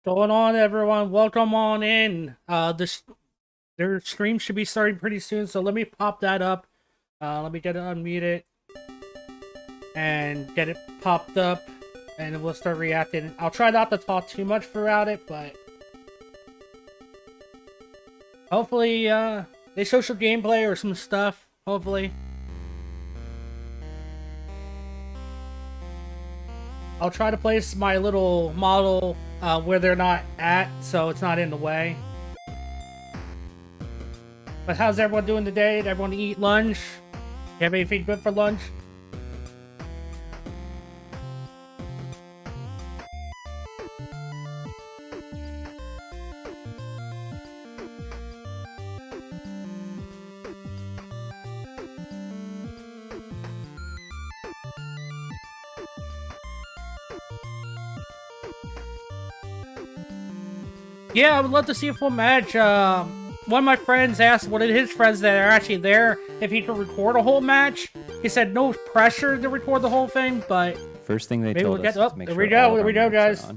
Going on, everyone? Welcome on in. Their stream should be starting pretty soon, so let me pop that up. Let me get it unmuted and get it popped up, and then we'll start reacting. I'll try not to talk too much throughout it, but hopefully, they show some gameplay or some stuff. Hopefully. I'll try to place my little model where they're not at, so it's not in the way. But how's everyone doing today? Did everyone eat lunch? You have anything good for lunch? Yeah, I would love to see a full match. One of my friends asked one of his friends that are actually there if he could record a whole match. He said no pressure to record the whole thing, but first thing they told us to make sure there we go, guys.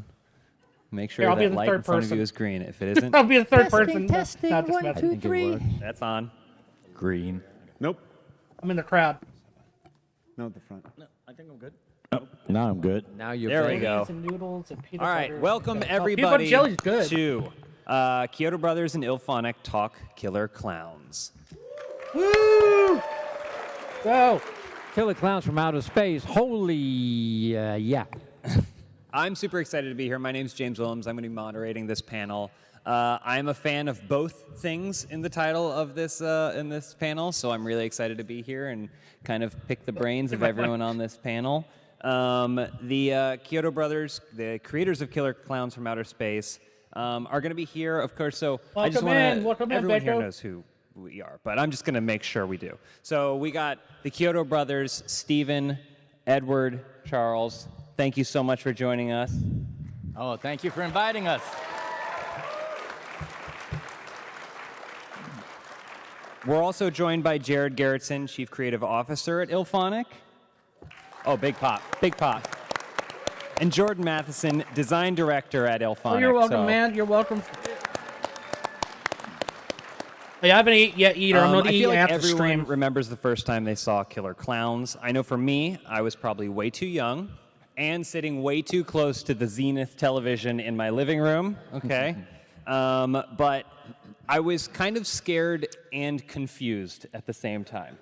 Make sure that light in front of you is green. If it isn't, I'll be the third person. Testing, Not just 1, 2, 3. That's on. Green. Nope. I'm in the crowd. No, at the front. No, I think I'm good. Now I'm good. Now you're There good. we go. And noodles and peanut All right, butter. welcome Peanut butter everybody jelly's good. to Chiodo Brothers and IllFonic Talk Killer Clowns. Woo! Go. Killer Clowns from Outer Space. Holy, yeah. I'm super excited to be here. My name's James Willems. I'm going to be moderating this panel. I'm a fan of both things in the title of this in this panel, so I'm really excited to be here and kind of pick the brains of everyone on this panel. The Chiodo Brothers, the creators of Killer Clowns from Outer Space, are going to be here, of course. So I just want to. Everyone here knows who we are, but I'm just going to make sure we do. So we got the Chiodo Brothers, Stephen, Edward, Charles. Thank you so much for joining us. Oh, thank you for inviting us. We're also joined by Jared Garrettson, Chief Creative Officer at IllFonic. Oh, big pop, big pop. And Jordan Matheson, Design Director at IllFonic. Oh, you're welcome, man. You're welcome. Yeah, I haven't eaten yet either. I'm going to eat I feel like after everyone stream. remembers the first time they saw Killer Clowns. I know for me, I was probably way too young and sitting way too close to the Zenith television in my living room, okay? But I was kind of scared and confused at the same time.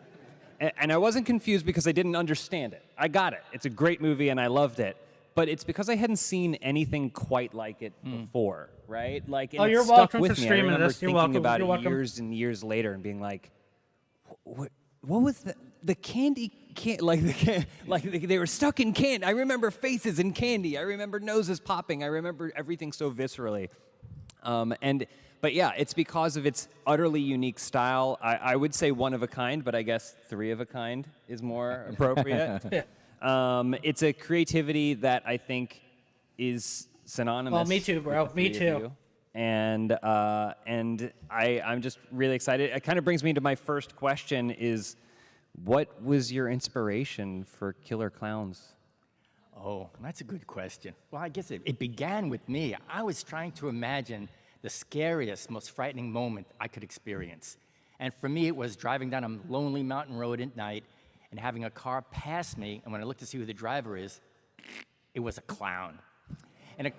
And I wasn't confused because I didn't understand it. I got it. It's a great movie and I loved it. But it's because I hadn't seen anything quite like it before, right? Like, and you're it stuck welcome with for me. I streaming remember this. You're thinking welcome. about You're it welcome. years and years later and being like, what was the candy? Like they were stuck in candy. I remember faces in candy. I remember noses popping. I remember everything so viscerally. But yeah, it's because of its utterly unique style. I would say one of a kind, but I guess three of a kind is more appropriate. It's a creativity that I think is synonymous. Well, me too, bro. with the Me three of too. you. And I'm just really excited. It kind of brings me to my first question is, what was your inspiration for Killer Clowns? Oh, that's a good question. Well, I guess it began with me. I was trying to imagine the scariest, most frightening moment I could experience. And for me, it was driving down a lonely mountain road at night and having a car pass me, and when I looked to see who the driver is, it was a clown. And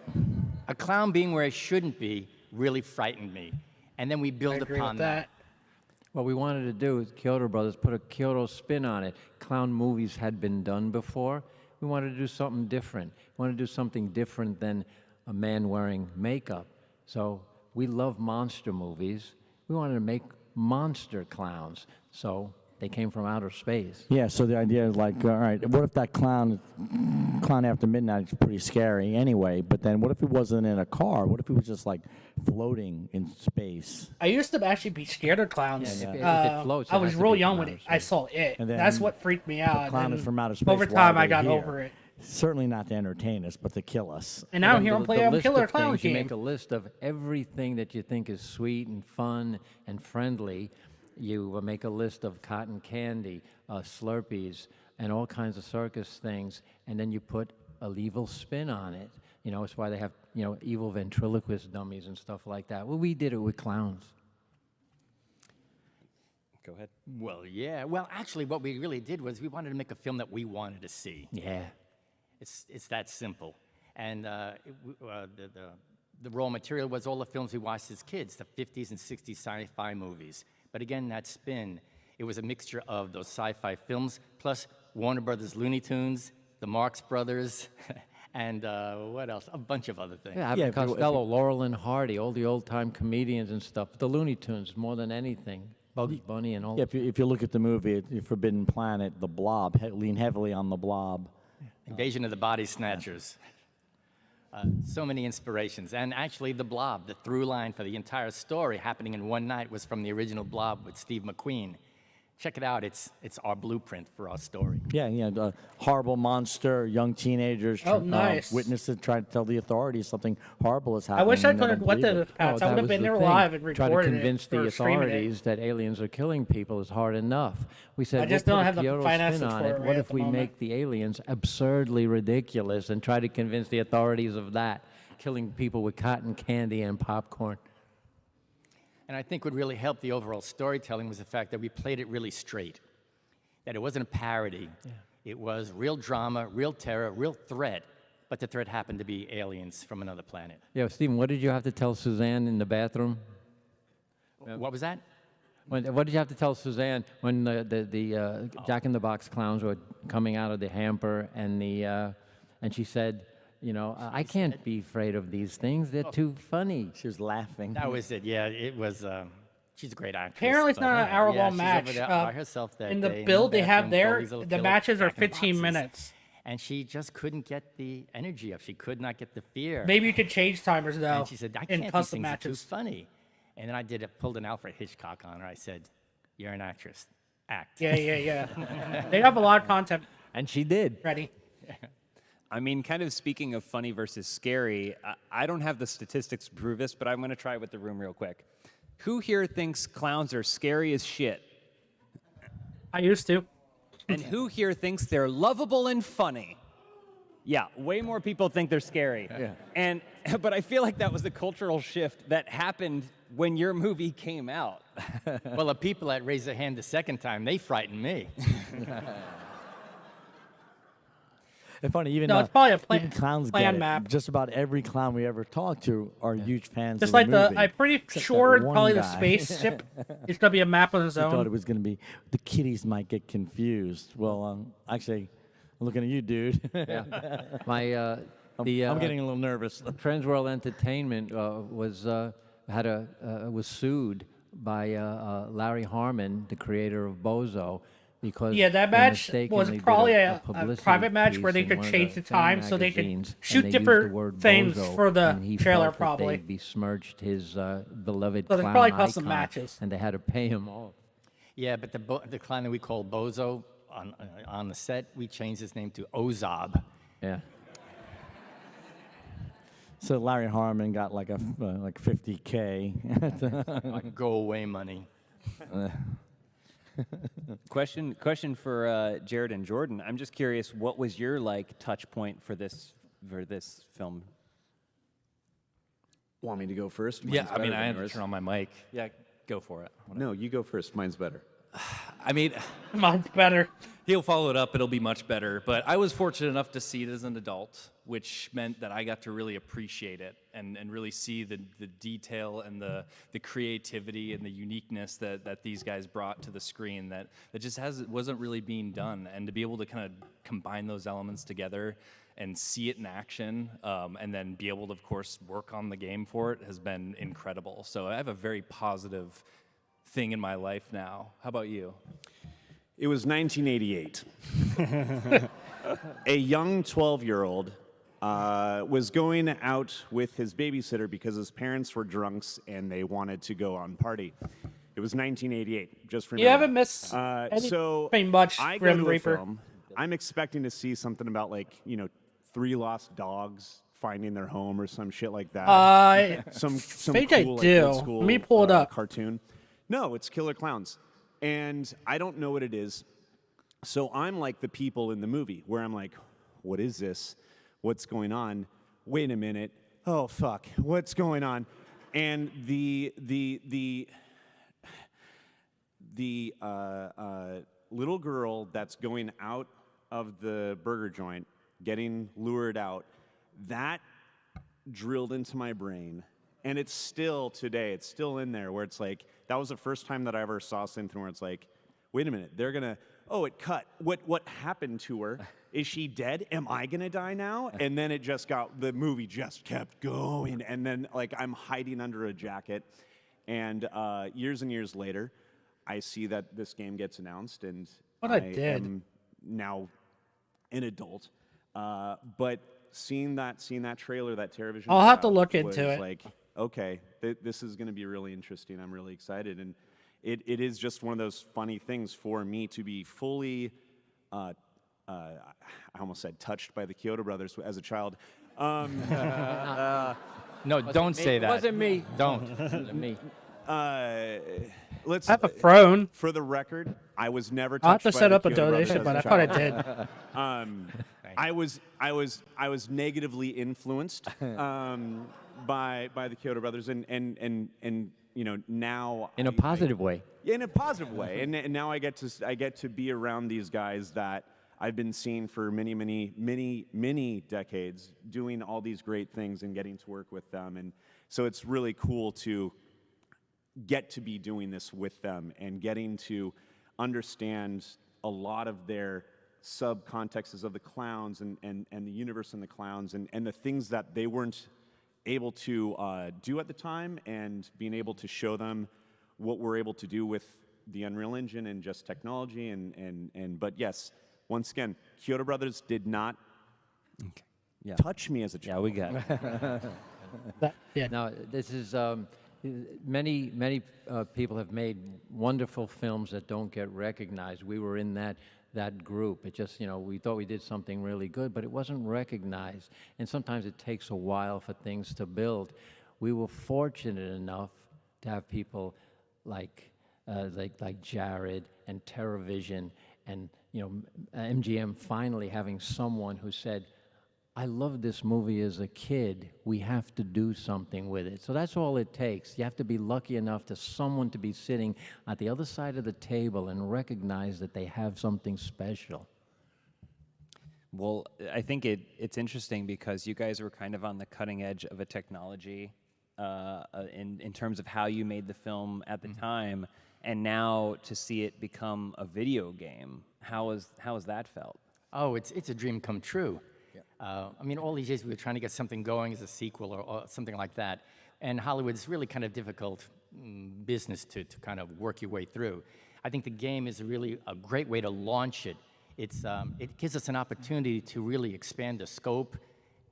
a clown being where it shouldn't be really frightened me. And then we build upon that. What we wanted to do with Chiodo Brothers, put a Chiodo spin on it. Clown movies had been done before. We wanted to do something different. We wanted to do something different than a man wearing makeup. So we love monster movies. We wanted to make monster clowns. So they came from outer space. Yeah, so the idea is like, all right, what if that clown after midnight is pretty scary anyway, but then what if he wasn't in a car? What if he was just like floating in space? I used to actually be scared of clowns. Yeah, if it floats, it I was has to real be young from when outer I space. saw it. And then That's what freaked me out. The clown and is from outer space. Over why time, are I they got here? over it. Certainly not to entertain us, but to kill us. And now I'm here The- and play the a list Killer of Clown things, You game. make a list of everything that you think is sweet and fun and friendly. You make a list of cotton candy, Slurpees, and all kinds of circus things, and then you put a evil spin on it. You know, it's why they have, you know, evil ventriloquist dummies and stuff like that. Well, we did it with clowns. Go ahead. Well, yeah. Well, actually, what we really did was we wanted to make a film that we wanted to see. Yeah. It's that simple. And the raw material was all the films we watched as kids, the 50s and 60s sci-fi movies. But again, that spin, it was a mixture of those sci-fi films, plus Warner Brothers Looney Tunes, the Marx Brothers, and what else? A bunch of other things. Yeah, Abbott Costello, Laurel and Hardy, all the old-time comedians and stuff. The Looney Tunes, more than anything. Bugs Bunny and all. Yeah, if you look at the movie, Forbidden Planet, The Blob, lean heavily on The Blob. Invasion of the Body Snatchers. So many inspirations. And actually, The Blob, the through line for the entire story happening in one night was from the original Blob with Steve McQueen. Check it out. It's our blueprint for our story. Yeah, horrible monster, young teenagers, Nice. witnesses try to tell the authorities something horrible is I happening. wish I and they could have don't went to believe the it. Pats. I that would have was been the there thing. live and Try recorded to convince it. the or streaming it. authorities that aliens are killing people is hard enough. We said, I just we'll don't put have a the Chiodo finances spin on for it. it What right if at the we moment. make the aliens absurdly ridiculous and try to convince the authorities of that, killing people with cotton candy and popcorn? And I think what really helped the overall storytelling was the fact that we played it really straight. That it wasn't a parody. Yeah. It was real drama, real terror, real threat, but the threat happened to be aliens from another planet. Yeah, Stephen, what did you have to tell Suzanne in the bathroom? What was that? What did you have to tell Suzanne when the Jack in the Box clowns were coming out of the hamper and she said, you know, I can't be afraid of these things. They're too funny. She was laughing. That was it. Yeah, it was. She's a great actress. Apparently, it's but, not an hour-long yeah, she's match. over there by herself that In the day in build they have bathroom with all there, these little the killer matches are Jack in the 15 Boxes. minutes. And she just couldn't get the energy up. She could not get the fear. Maybe you could change timers though. And she said, I in can't, these custom things are too matches. funny. And then I pulled an Alfred Hitchcock on her. I said, you're an actress. Act. Yeah. They have a lot of content And she did. ready. I mean, kind of speaking of funny versus scary, I don't have the statistics to prove this, but I'm going to try with the room real quick. Who here thinks clowns are scary as shit? I used to. And who here thinks they're lovable and funny? Yeah, way more people think they're scary. Yeah. But I feel like that was the cultural shift that happened when your movie came out. Well, the people that raised their hand the second time, they frightened me. It's funny, even No, it's probably a even clowns plan get it. map. Just about every clown we ever talked to are huge fans Just of like the movie. I'm pretty Except sure that one probably the guy. spaceship is gonna be a map on its He thought own. it was going to be, the kiddies might get confused. Well, actually, I'm looking at you, dude. My I'm getting a little nervous. Transworld Entertainment was sued by Larry Harmon, the creator of Bozo, because Yeah, that they match was mistakenly did probably a publicity private match where piece they in could one of change the film time so they could magazines, shoot and they used the different word things Bozo, for the and he trailer, felt that probably. they besmirched his beloved So there's clown probably custom icon, matches. and they had to pay him off. Yeah, but the clown that we call Bozo on the set, we changed his name to Ozob. Yeah. So Larry Harmon got like like $50K. Like go away money. Question for Jared and Jordan. I'm just curious, what was your touch point for this film? Want me to go first? Yeah, Mine's I mean, better I than had to yours. turn on my mic. Yeah, go for it. No, you go first. Mine's better. I mean, Mine's better. he'll follow it up. It'll be much better. But I was fortunate enough to see it as an adult, which meant that I got to really appreciate it and really see the detail and the creativity and the uniqueness that these guys brought to the screen that just wasn't really being done. And to be able to kind of combine those elements together and see it in action, and then be able to, of course, work on the game for it has been incredible. So I have a very positive thing in my life now. How about you? It was 1988. A young 12-year-old was going out with his babysitter because his parents were drunks and they wanted to go on party. It was 1988. Just remember. You haven't missed So anything much, I go Grim to Reaper. a film. I'm expecting to see something about 3 lost dogs finding their home or some shit like that. Some think I cool, do. old school, Let me pull it up. Cartoon. No, it's Killer Klowns. And I don't know what it is. So I'm like the people in the movie where I'm like, what is this? What's going on? wait a minute, oh fuck, what's going on? And the little girl that's going out of the burger joint, getting lured out, that drilled into my brain. And it's still today, it's still in there where it's like, that was the first time that I ever saw something where it's like, wait a minute, they're gonna, oh, it cut. What happened to her? Is she dead? Am I gonna die now? And then it just the movie just kept going. And then like I'm hiding under a jacket. And years and years later, I see that this game gets announced, and What I did. am now an adult. But seeing that trailer, that TerraVision, I'll have to crowd look into was it. Like, okay, this is going to be really interesting. I'm really excited, and it is just one of those funny things for me to be fully. I almost said touched by the Chiodo brothers as a child. No, don't say that. It wasn't me. Don't. It wasn't me. Let's. I have a throne. For the record, I was never touched I'll have to by set the up a Chiodo brothers donation, as but a I thought I child. did. I was negatively influenced by the Chiodo brothers, and you know now In a positive way. Yeah, in a positive way, and now I get to be around these guys that I've been seeing for many decades, doing all these great things and getting to work with them, and so it's really cool to get to be doing this with them and getting to understand a lot of their subcontexts of the Klowns and the universe and the Klowns and the things that they weren't able to do at the time, and being able to show them what we're able to do with the Unreal Engine and just technology but yes, once again, Chiodo Brothers did not touch me as a child. Yeah, we got it. Yeah. Now, this is many people have made wonderful films that don't get recognized. We were in that group. It just, we thought we did something really good, but it wasn't recognized. And sometimes it takes a while for things to build. We were fortunate enough to have people like Jared and TerraVision and MGM finally having someone who said, I loved this movie as a kid. We have to do something with it. So that's all it takes. You have to be lucky enough to someone to be sitting at the other side of the table and recognize that they have something special. Well, I think it's interesting because you guys were kind of on the cutting edge of a technology in terms of how you made the film at the time, and now to see it become a video game. How has that felt? Oh, it's a dream come true. I mean, all these years we were trying to get something going as a sequel or something like that. And Hollywood's really kind of difficult business to kind of work your way through. I think the game is really a great way to launch it. It gives us an opportunity to really expand the scope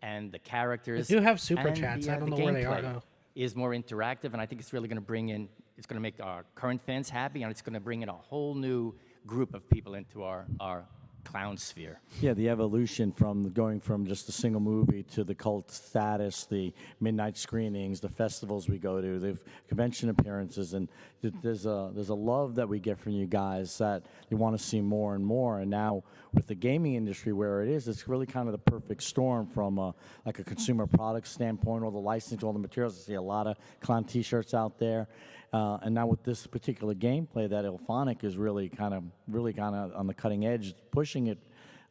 and the characters. They do have super and chats. I don't know where they are, gameplay though. is more interactive, and I think it's really going to it's going to make our current fans happy, and it's going to bring in a whole new group of people into our clown sphere. Yeah, the evolution from going from just a single movie to the cult status, the midnight screenings, the festivals we go to, the convention appearances, and there's a love that we get from you guys that you want to see more and more. And now with the gaming industry where it is, it's really kind of the perfect storm from like a consumer product standpoint, all the licensing, all the materials. I see a lot of clown T-shirts out there. And now with this particular gameplay that IllFonic is really kind of on the cutting edge, pushing it.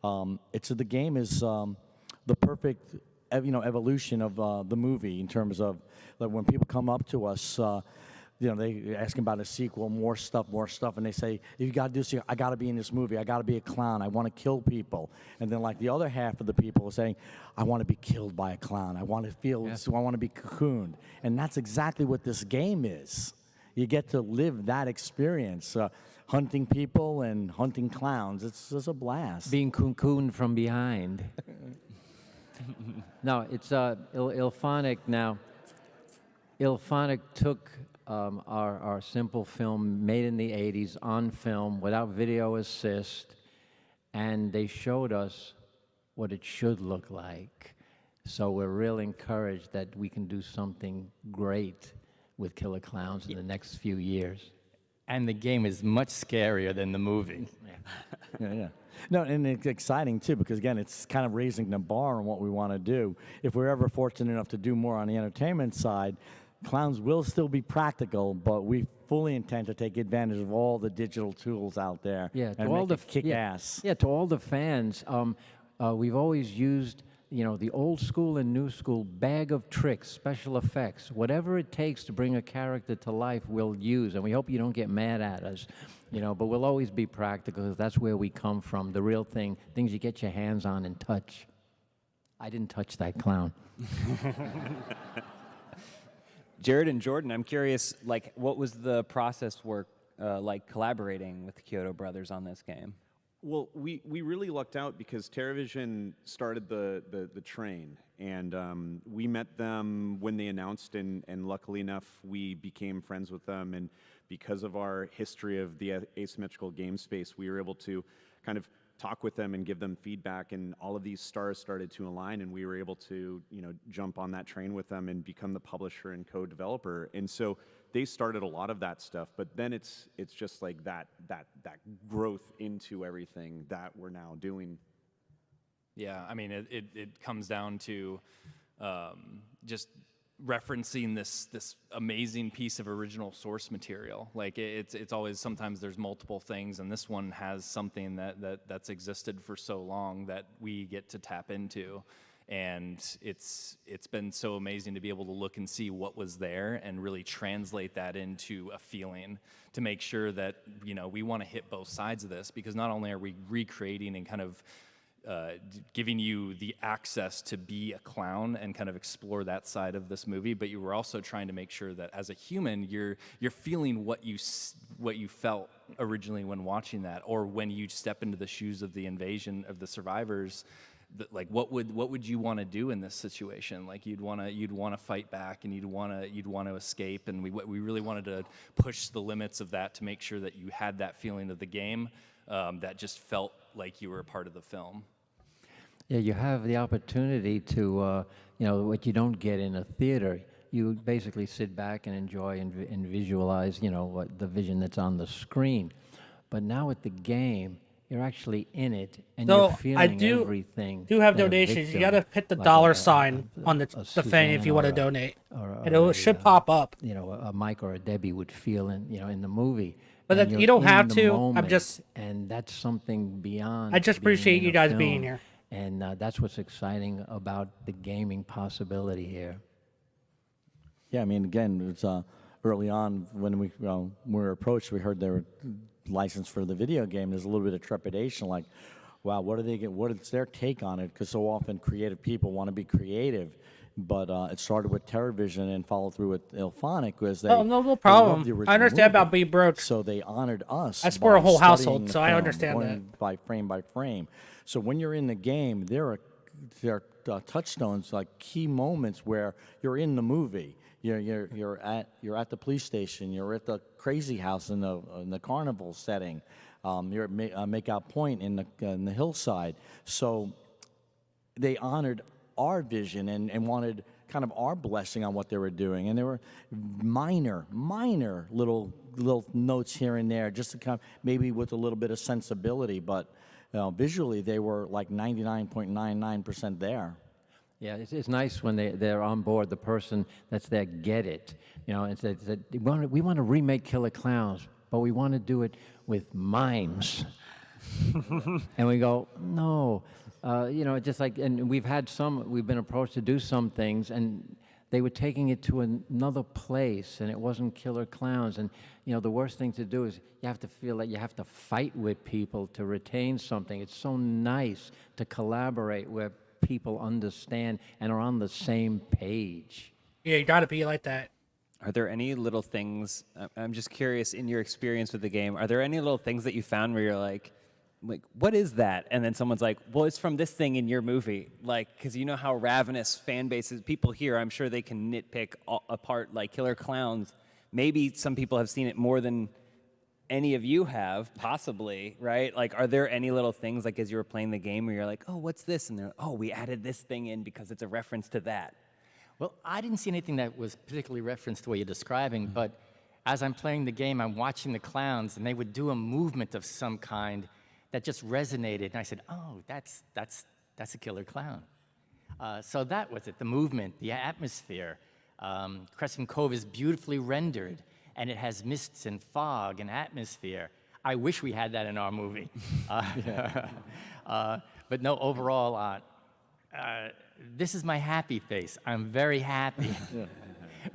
The game is the perfect evolution of the movie in terms of like when people come up to us. They ask about a sequel, more stuff, and they say, if you got to do this, I got to be in this movie. I got to be a clown. I want to kill people. And then like the other half of the people are saying, I want to be killed by a clown. I want to feel, so I want to be cocooned. And that's exactly what this game is. You get to live that experience, hunting people and hunting clowns. It's just a blast. Being cocooned from behind. No, it's IllFonic now. IllFonic took our simple film made in the 80s on film without video assist, and they showed us what it should look like. So we're real encouraged that we can do something great with Killer Klowns in the next few years. And the game is much scarier than the movie. Yeah. No, and it's exciting too because again, it's kind of raising the bar on what we want to do. If we're ever fortunate enough to do more on the entertainment side, Klowns will still be practical, but we fully intend to take advantage of all the digital tools out there and make it kick ass. Yeah, to all the fans, we've always used, the old school and new school bag of tricks, special effects, whatever it takes to bring a character to life, we'll use, and we hope you don't get mad at us, but we'll always be practical because that's where we come from, the real thing, things you get your hands on and touch. I didn't touch that clown. Jared and Jordan, I'm curious, what was the process like collaborating with the Chiodo brothers on this game? Well, we really lucked out because TerraVision started the train, and we met them when they announced, and luckily enough, we became friends with them, and because of our history of the asymmetrical game space, we were able to kind of talk with them and give them feedback, and all of these stars started to align, and we were able to jump on that train with them and become the publisher and co-developer. And so they started a lot of that stuff, but then it's just like that growth into everything that we're now doing. Yeah, I mean, it comes down to just referencing this amazing piece of original source material. Like it's always, sometimes there's multiple things, and this one has something that's existed for so long that we get to tap into. And it's been so amazing to be able to look and see what was there and really translate that into a feeling to make sure that, we want to hit both sides of this, because not only are we recreating and kind of giving you the access to be a clown and kind of explore that side of this movie, but you were also trying to make sure that as a human, you're feeling what you felt originally when watching that, or when you step into the shoes of the invasion of the survivors. Like what would you want to do in this situation? Like you'd want to fight back, and you'd want to escape, and we really wanted to push the limits of that to make sure that you had that feeling of the game that just felt like you were a part of the film. Yeah, you have the opportunity to, what you don't get in a theater. You basically sit back and enjoy and visualize, what the vision that's on the screen. But now with the game, you're actually in it, and you're feeling everything. Do have donations. You gotta hit the dollar sign on the thing if you want to donate, and it should pop up. A Mike or a Debbie would feel in the movie. But you don't have to. And that's something beyond. I just appreciate you guys being here. And that's what's exciting about the gaming possibility here. Yeah, I mean, again, it's early on when we were approached, we heard they were licensed for the video game. There's a little bit of trepidation, like, wow, what is their take on it? Because so often creative people want to be creative, but it started with TerraVision and followed through with IllFonic, because they no problem. They loved the I understand movie, about being broke. so they honored us. That's for a whole by household, studying the so I film, understand going that. by frame. So when you're in the game, there are touchstones, like key moments where you're in the movie. You're at the police station. You're at the crazy house in the carnival setting. You're at Makeout Point in the hillside. So they honored our vision and wanted kind of our blessing on what they were doing. And there were minor little notes here and there, just to come maybe with a little bit of sensibility, but visually they were like 99.99% there. Yeah, it's nice when they're on board, the person that's there get it. And said, we want to remake Killer Klowns, but we want to do it with mimes. And we go, no. Just like, and we've been approached to do some things, and they were taking it to another place, and it wasn't Killer Klowns. And, the worst thing to do is you have to feel like you have to fight with people to retain something. It's so nice to collaborate where people understand and are on the same page. Yeah, you gotta be like that. Are there any little things, I'm just curious, in your experience with the game, are there any little things that you found where you're like, what is that? And then someone's like, well, it's from this thing in your movie. Like, because you know how ravenous fan bases, people here, I'm sure they can nitpick apart like Killer Klowns. Maybe some people have seen it more than any of you have, possibly, right? Like, are there any little things, like, as you were playing the game where you're like, oh, what's this? And they're like, oh, we added this thing in because it's a reference to that. Well, I didn't see anything that was particularly referenced to what you're describing, but as I'm playing the game, I'm watching the clowns, and they would do a movement of some kind that just resonated. And I said, oh, that's a killer clown. So that was it, the movement, the atmosphere. Crescent Cove is beautifully rendered, and it has mists and fog and atmosphere. I wish we had that in our movie. But no, overall, this is my happy face. I'm very happy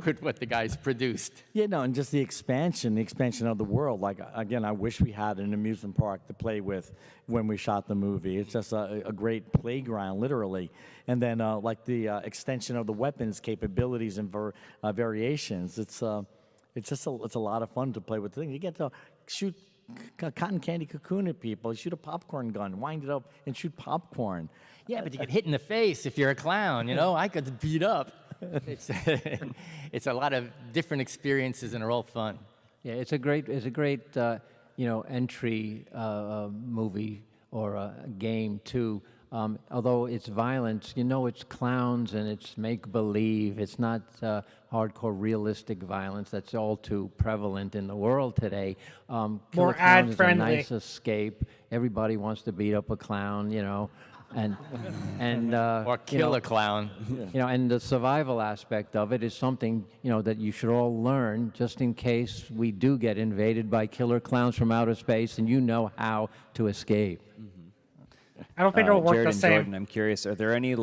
with what the guys produced. Yeah, no, and just the expansion of the world. Like, again, I wish we had an amusement park to play with when we shot the movie. It's just a great playground, literally. And then, like, the extension of the weapons capabilities and variations. It's just a lot of fun to play with. You get to shoot cotton candy cocoon at people, shoot a popcorn gun, wind it up, and shoot popcorn. Yeah, but you get hit in the face if you're a clown, you know? I got beat up. It's a lot of different experiences, and they're all fun. Yeah, it's a great entry movie or a game too. Although it's violence, it's clowns and it's make-believe. It's not hardcore realistic violence that's all too prevalent in the world today. More Killer Clown ad-friendly. is a nice escape. Everybody wants to beat up a clown, and Or kill a clown. and the survival aspect of it is something that you should all learn, just in case we do get invaded by killer clowns from outer space, and you know how to escape. I don't think it'll work Jared the and same. Jordan, I'm curious, are there any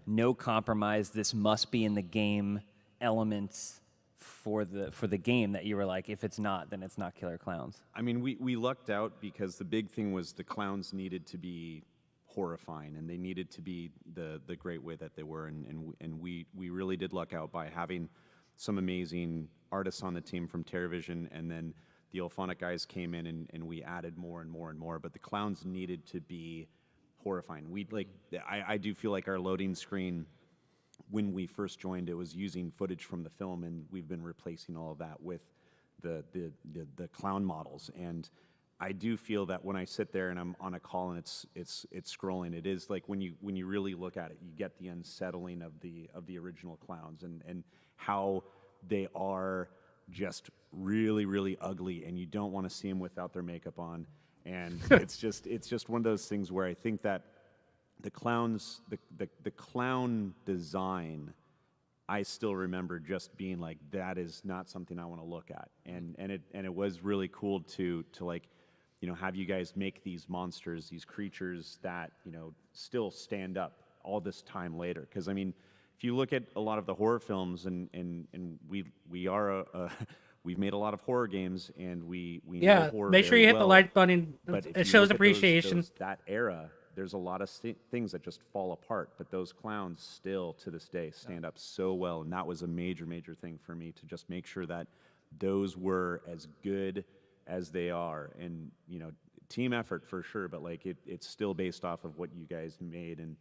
no compromise, this must be in the game elements for the game that you were like, if it's not, then it's not Killer Clowns? I mean, we lucked out because the big thing was the clowns needed to be horrifying, and they needed to be the great way that they were, and we really did luck out by having some amazing artists on the team from TerraVision, and then the IllFonic guys came in and we added more and more and more, but the clowns needed to be horrifying. I do feel like our loading screen, when we first joined, it was using footage from the film, and we've been replacing all of that with the clown models. And I do feel that when I sit there and I'm on a call and it's scrolling, it is like when you really look at it, you get the unsettling of the original clowns and how they are just really, really ugly, and you don't want to see them without their makeup on. And it's just one of those things where I think that the clowns, the clown design, I still remember just being like, that is not something I want to look at. And it was really cool to have you guys make these monsters, these creatures that still stand up all this time later. Because I mean, if you look at a lot of the horror films, and we've made a lot of horror games, and we know horror make sure you very hit the well, like button. but if It you shows look at appreciation. that era, there's a lot of things that just fall apart, but those clowns still to this day stand up so well, and that was a major thing for me, to just make sure that those were as good as they are. And team effort for sure, but it's still based off of what you guys made and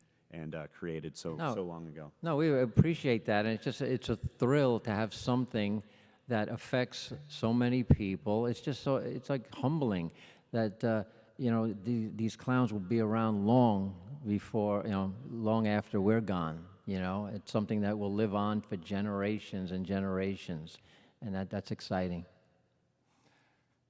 created so long ago. No, we appreciate that, and it's a thrill to have something that affects so many people. It's like humbling that these clowns will be around long before long after we're gone. It's something that will live on for generations and generations, and that's exciting.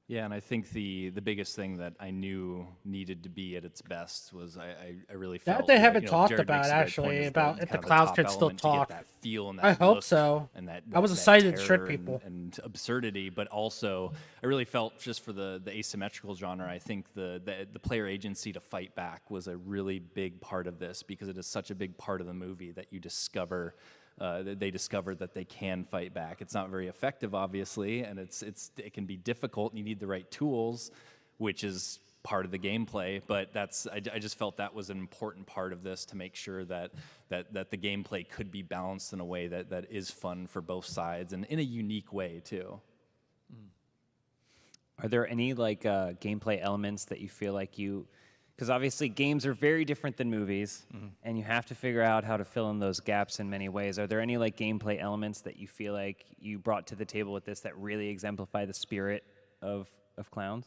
Yeah, and I think the biggest thing that I knew needed to be at its best was I really felt they haven't like, talked Jared about, makes a great actually, point, is about that if the kind of clowns top could still element to get talk. that feel and that I hope look so. And that I was that excited to terror trick people. and absurdity, but also I really felt just for the asymmetrical genre, I think the player agency to fight back was a really big part of this, because it is such a big part of the movie that you discover. They discover that they can fight back. It's not very effective, obviously, and it can be difficult. You need the right tools, which is part of the gameplay. But I just felt that was an important part of this, to make sure that the gameplay could be balanced in a way that is fun for both sides, and in a unique way too. Are there any gameplay elements that you feel like because obviously games are very different than movies, and you have to figure out how to fill in those gaps in many ways. Are there any gameplay elements that you feel like you brought to the table with this that really exemplify the spirit of Clowns?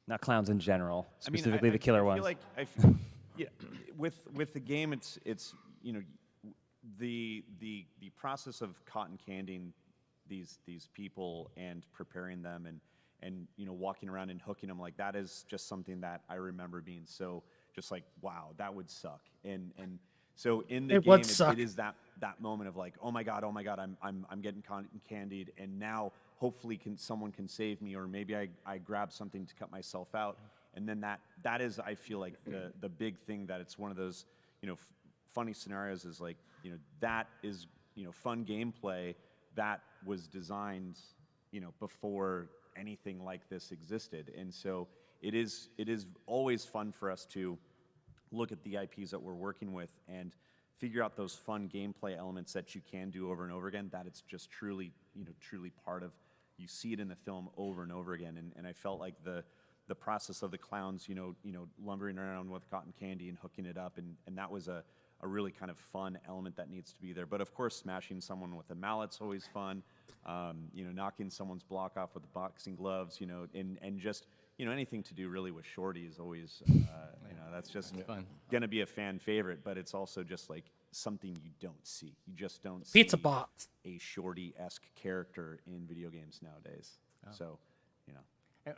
Not clowns in general, specifically the killer ones. I feel like with the game, it's the process of cotton candying these people and preparing them and walking around and hooking them, like that is just something that I remember being so just like, wow, that would suck. And so in the It game, would suck. it is that moment of like, oh my god, I'm getting candied, and now hopefully someone can save me, or maybe I grab something to cut myself out, and then that is, I feel like the big thing, that it's one of those funny scenarios, is like that is fun gameplay that was designed before anything like this existed. And so it is always fun for us to look at the IPs that we're working with and figure out those fun gameplay elements that you can do over and over again, that it's just truly part of, you see it in the film over and over again. And I felt like the process of the clowns lumbering around with cotton candy and hooking it up, and that was a really kind of fun element that needs to be there. But of course, smashing someone with a mallet's always fun. Knocking someone's block off with the boxing gloves, and just anything to do really with Shorty is always, that's just gonna be a fan favorite. But it's also just like something you don't see. You just don't see Pizza box. a Shorty-esque character in video games nowadays. So,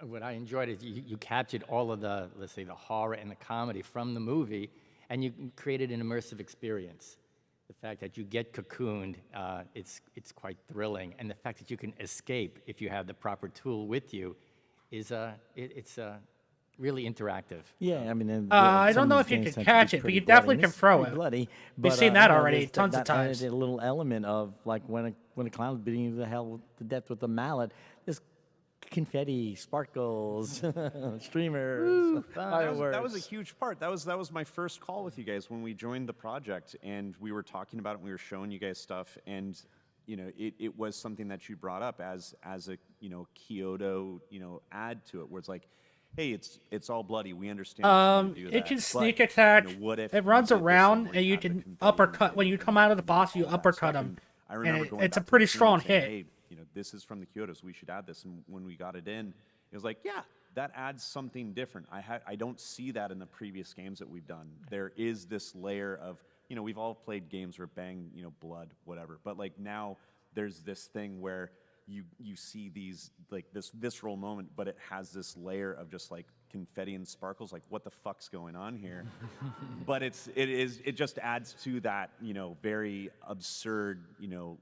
What I enjoyed is you captured all of the, let's say, the horror and the comedy from the movie, and you created an immersive experience. The fact that you get cocooned, it's quite thrilling, and the fact that you can escape if you have the proper tool with you is it's really interactive. Yeah, I mean, I some don't know of if these you games can tend to be catch it, but pretty you definitely bloody, can and it's throw pretty it. Bloody, We've but, seen that you know, already there's tons of times. added a little element of like when a clown's beating you to hell to death with a mallet, there's confetti, sparkles, streamers, fireworks. That was a huge part. That was my first call with you guys when we joined the project, and we were talking about it, and we were showing you guys stuff, and it was something that you brought up as a Chiodo add to it, where it's like, hey, it's all bloody. We understand. You do It that, can but, sneak attack. what if It runs you did this around, somewhere and you had the can confetti uppercut. When you come out of the boss, you all that uppercut stuff, him. and I remember And going it's a back to pretty the team strong and saying, hit. hey, this is from the Chiodos. We should add this. And when we got it in, it was like, yeah, that adds something different. I don't see that in the previous games that we've done. There is this layer of, we've all played games where bang, blood, whatever. But like now there's this thing where you see these, like this visceral moment, but it has this layer of just like confetti and sparkles, like what the fuck's going on here? But it just adds to that, very absurd,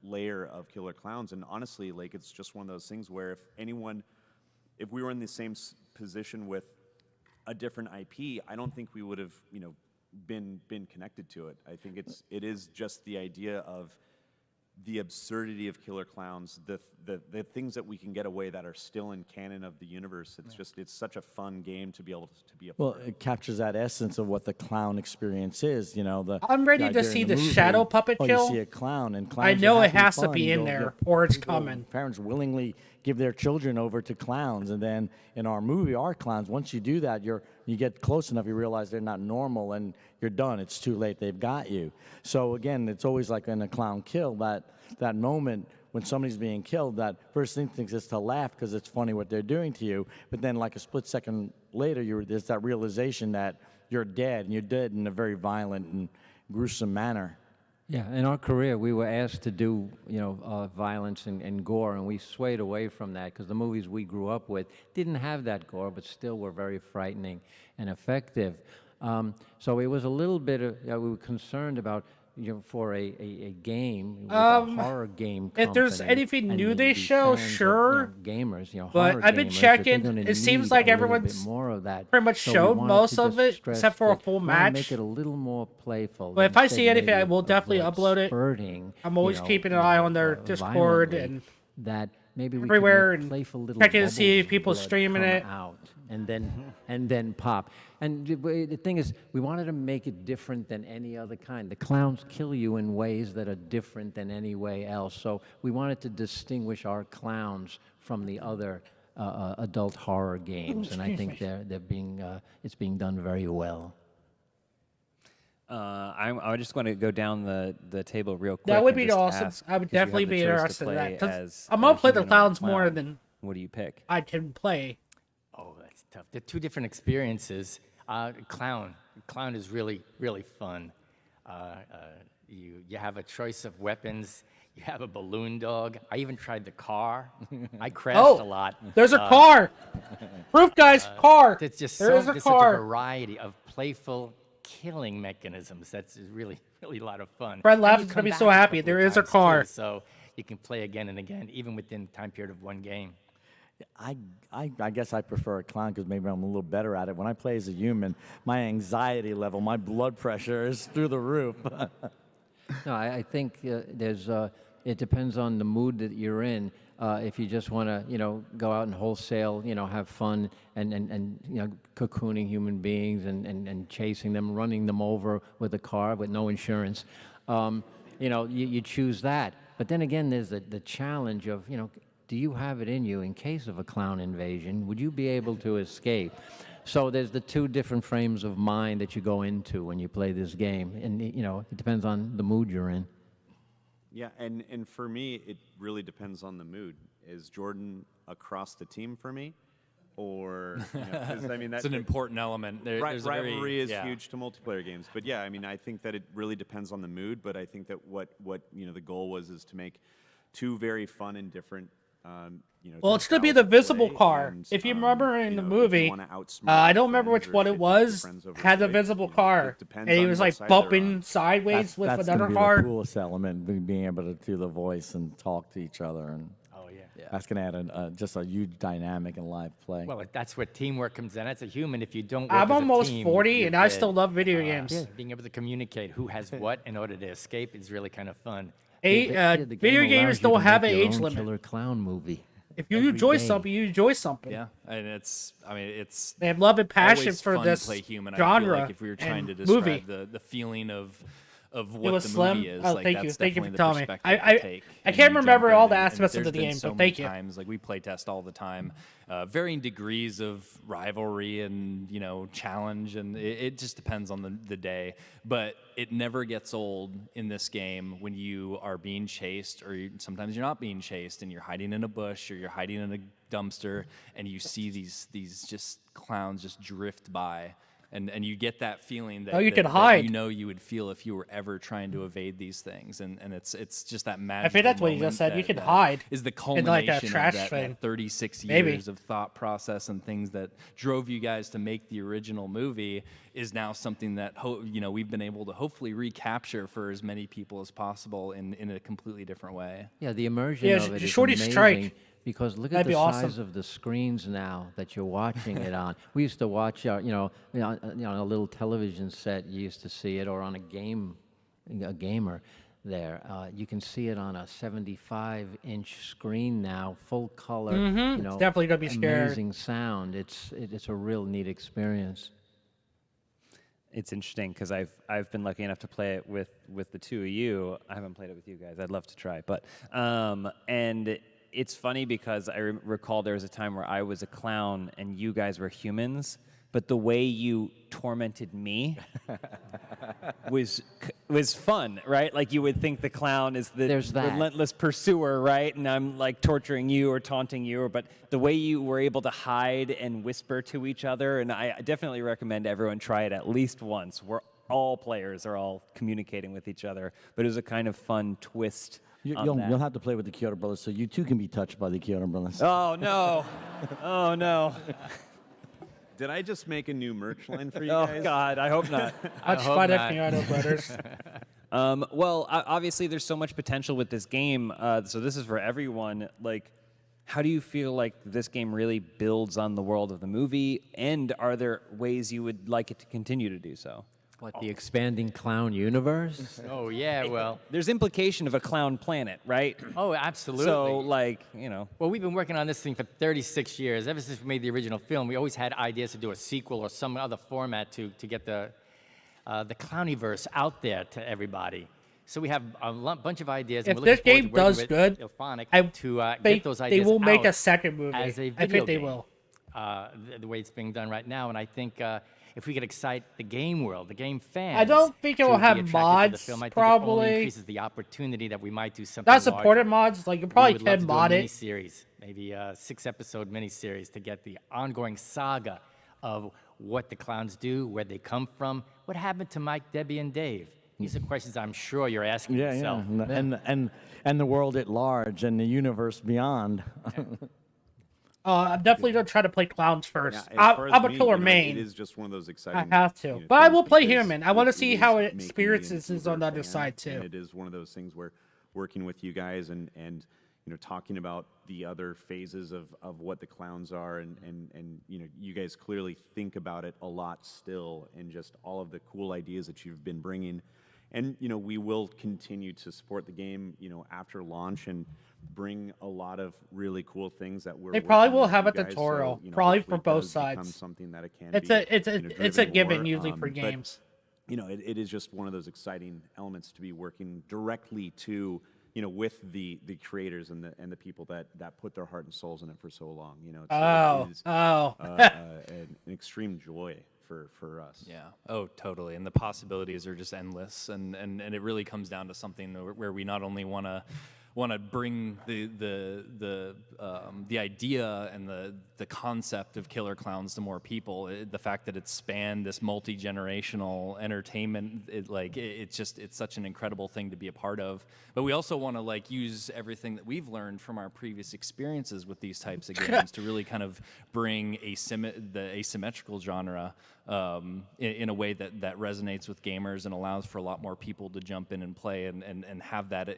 layer of Killer Klowns. And honestly, like it's just one of those things where if we were in the same position with a different IP, I don't think we would have, been connected to it. I think it is just the idea of the absurdity of Killer Klowns, the things that we can get away that are still in canon of the universe. It's such a fun game to be able to be a part of. It captures that essence of what the clown experience is. I'm ready to idea in see the movie, shadow puppet kill. You see a clown, and clowns I know are it having has to fun. be in You'll- there, you'll- or it's people- coming. Parents willingly give their children over to clowns, and then in our movie, our clowns, once you do that, you get close enough, you realize they're not normal, and you're done. It's too late. They've got you. So again, it's always like in a clown kill, that moment when somebody's being killed, that first instinct is to laugh because it's funny what they're doing to you. But then like a split second later, there's that realization that you're dead, and you're dead in a very violent and gruesome manner. Yeah, in our career, we were asked to do, violence and gore, and we swayed away from that because the movies we grew up with didn't have that gore, but still were very frightening and effective. So it was a little bit of, we were concerned about, for a game, with a horror game company. If there's anything and new the they show, fans of, sure. Gamers, But horror I've been gamers, that checking, they're gonna it seems need like a little bit everyone's more of that. pretty much So we showed wanted most to of just it, stress except for a that full we wanna match. Make it a little more playful. But if I instead see anything, maybe I will of definitely blood upload it. spurting, I'm always keeping an eye on their Discord violently, and that maybe we everywhere could make and playful little checking to see bubbles of people blood streaming come it. out and then pop. And the thing is, we wanted to make it different than any other kind. The clowns kill you in ways that are different than any way else. So we wanted to distinguish our clowns from the other adult horror games, and I think it's being done very well. I just want to go down the table real quick. That would and be just awesome. ask, I would 'cause you have definitely the be choice to interested in play that. 'Cause as I'm a gonna play the human or a clowns more clown. than What do you pick? I can play. Oh, that's tough. They're two different experiences. Clown is really, really fun. You have a choice of weapons. You have a balloon dog. I even tried the car. I crashed a lot. There's a car. Proof, guys. Car. There's just There's such a car. variety of playful killing mechanisms. That's really, really a lot of fun. Fred And Laugh you is gonna come be back so happy. couple of There is a times, car. too, so you can play again and again, even within the time period of one game. I guess I prefer a clown because maybe I'm a little better at it. When I play as a human, my anxiety level, my blood pressure is through the roof. No, I think it depends on the mood that you're in. If you just want to, go out and wholesale, have fun and cocooning human beings and chasing them, running them over with a car with no insurance, you choose that. But then again, there's the challenge of, do you have it in you in case of a clown invasion? Would you be able to escape? So there's the two different frames of mind that you go into when you play this game, and it depends on the mood you're in. Yeah, and for me, it really depends on the mood. Is Jordan across the team for me? Or, 'cause, I mean, It's an important element. There's a very- rivalry is yeah. huge to multiplayer games. But yeah, I mean, I think that it really depends on the mood, but I think that what the goal was to make two very fun and different Well, it's gonna be styles the of play, visible car. and, If you remember in the if you movie, wanna outsmart I your don't remember friends which or one it hit your was. friends over Had the the way, visible it car, depends and he on was what like side they're bumping on. sideways with that's another gonna be car. the coolest element, being able to do the voice and talk to each other, and Oh, yeah. that's gonna add just a huge dynamic in live play. Well, that's where teamwork comes in. As a human, if you don't work I'm as a almost team, 40, you're and I dead. still love video games. Being able to communicate who has what in order to escape is really kind of fun. The Video game games allows you don't to have make an your age own limit. Killer clown movie. If you every enjoy game. something, you enjoy something. Yeah, and it's They have love and passion always for fun this to play human. I genre feel like if we were trying and to describe movie. the feeling of It what was the Slim. movie is, Oh, like thank that's you. Thank you definitely for the telling me. perspective I you take. I And can't you remember jump all in, the and aspects of there's the been game, so but many thank you. times, like we play test all the time, varying degrees of rivalry and challenge, and it just depends on the day. But it never gets old in this game when you are being chased, or sometimes you're not being chased, and you're hiding in a bush or you're hiding in a dumpster, and you see these just clowns just drift by. And you get that feeling that, Oh, you that, can that hide. you would feel if you were ever trying to evade these things, and it's just that I magical think that's what you moment just said. You that- can that hide is the in, culmination like, a of trash that thing. 36 Maybe. years of thought process and things that drove you guys to make the original movie is now something that we've been able to hopefully recapture for as many people as possible in a completely different way. Yeah, the immersion Yeah, of it is Shorty amazing. Strike. Because look at That'd the be awesome. size of the screens now that you're watching it on. We used to watch, on a little television set. You used to see it, or on a gamer there. You can see it on a 75-inch screen now, full color. It's definitely gonna be scary. Amazing sound. It's a real neat experience. It's interesting because I've been lucky enough to play it with the two of you. I haven't played it with you guys. I'd love to try, but and it's funny because I recall there was a time where I was a clown and you guys were humans, but the way you tormented me was fun, right? Like you would think the clown is the There's that. relentless pursuer, right? And I'm like torturing you or taunting you, but the way you were able to hide and whisper to each other, and I definitely recommend everyone try it at least once. All players are all communicating with each other, but it was a kind of fun twist. You'll have to play with the Chiodo brothers, so you too can be touched by the Chiodo brothers. Oh no! Oh no! Did I just make a new merch line for you Oh guys? God! I hope not. Touched hope by the not. Chiodo brothers. Well, obviously, there's so much potential with this game. So this is for everyone. Like, how do you feel like this game really builds on the world of the movie? And are there ways you would like it to continue to do so? What, the expanding clown universe? Oh, yeah, well. There's implication of a clown planet, right? Oh, absolutely. So, like, Well, we've been working on this thing for 36 years. Ever since we made the original film, we always had ideas to do a sequel or some other format to get the Clowniverse out there to everybody. So we have a bunch of ideas. If and we're this looking game forward to does working good, with IllFonic I to think get those they ideas will make out a second movie. as a I video think they game, will. The way it's being done right now, and I think if we could excite the game world, the game fans, I don't think it will to be have attracted to the mods, film, I think it probably. only increases the opportunity that we might do something Not larger. supported mods, like you We probably would love can to mod do a it. mini-series, maybe a 6-episode mini-series to get the ongoing saga of what the clowns do, where they come from, what happened to Mike, Debbie, and Dave. These are questions I'm sure you're asking Yeah, yourself. yeah, and the world at large and the universe beyond. I'm definitely gonna try to play Clowns first. Yeah, as far as I'm a me, killer you know, main. It is just one of those I exciting. have to, you know, but I things will play because human. I want to it see is how it making me an experiences on the other Uber side fan, too. And it is one of those things where working with you guys and you know, talking about the other phases of what the Clowns are, and you know, you guys clearly think about it a lot still, and just all of the cool ideas that you've been bringing. And you know, we will continue to support the game, you know, after launch, and bring a lot of really cool things that we're. They probably working will with have you a guys, tutorial, so, you know, probably hopefully for it both does become sides. something that it can It's be, a you know, it's a driven given more, usually for but, games. you know, it is just one of those exciting elements to be working directly to, you know, with the creators and the people that put their heart and souls in it for so long. You know, it is an extreme joy for us. Yeah. Oh, totally. And the possibilities are just endless, and it really comes down to something where we not only want to bring the idea and the concept of Killer Clowns to more people. The fact that it's spanned this multi-generational entertainment, it's such an incredible thing to be a part of. But we also want to like use everything that we've learned from our previous experiences with these types of games to really kind of bring the asymmetrical genre in a way that resonates with gamers and allows for a lot more people to jump in and play and have that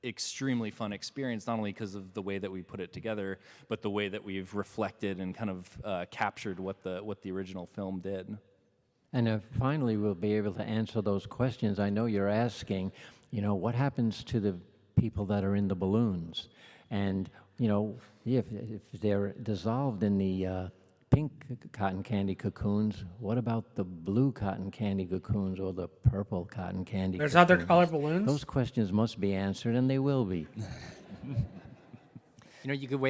extremely fun experience, not only because of the way that we put it together, but the way that we've reflected and kind of captured what the original film did. And finally, we'll be able to answer those questions I know you're asking. You know, what happens to the people that are in the balloons? And, you know, if they're dissolved in the pink cotton candy cocoons, what about the blue cotton candy cocoons or the purple cotton candy There's cocoons? other color balloons? Those questions must be answered, and they will be. You know, you could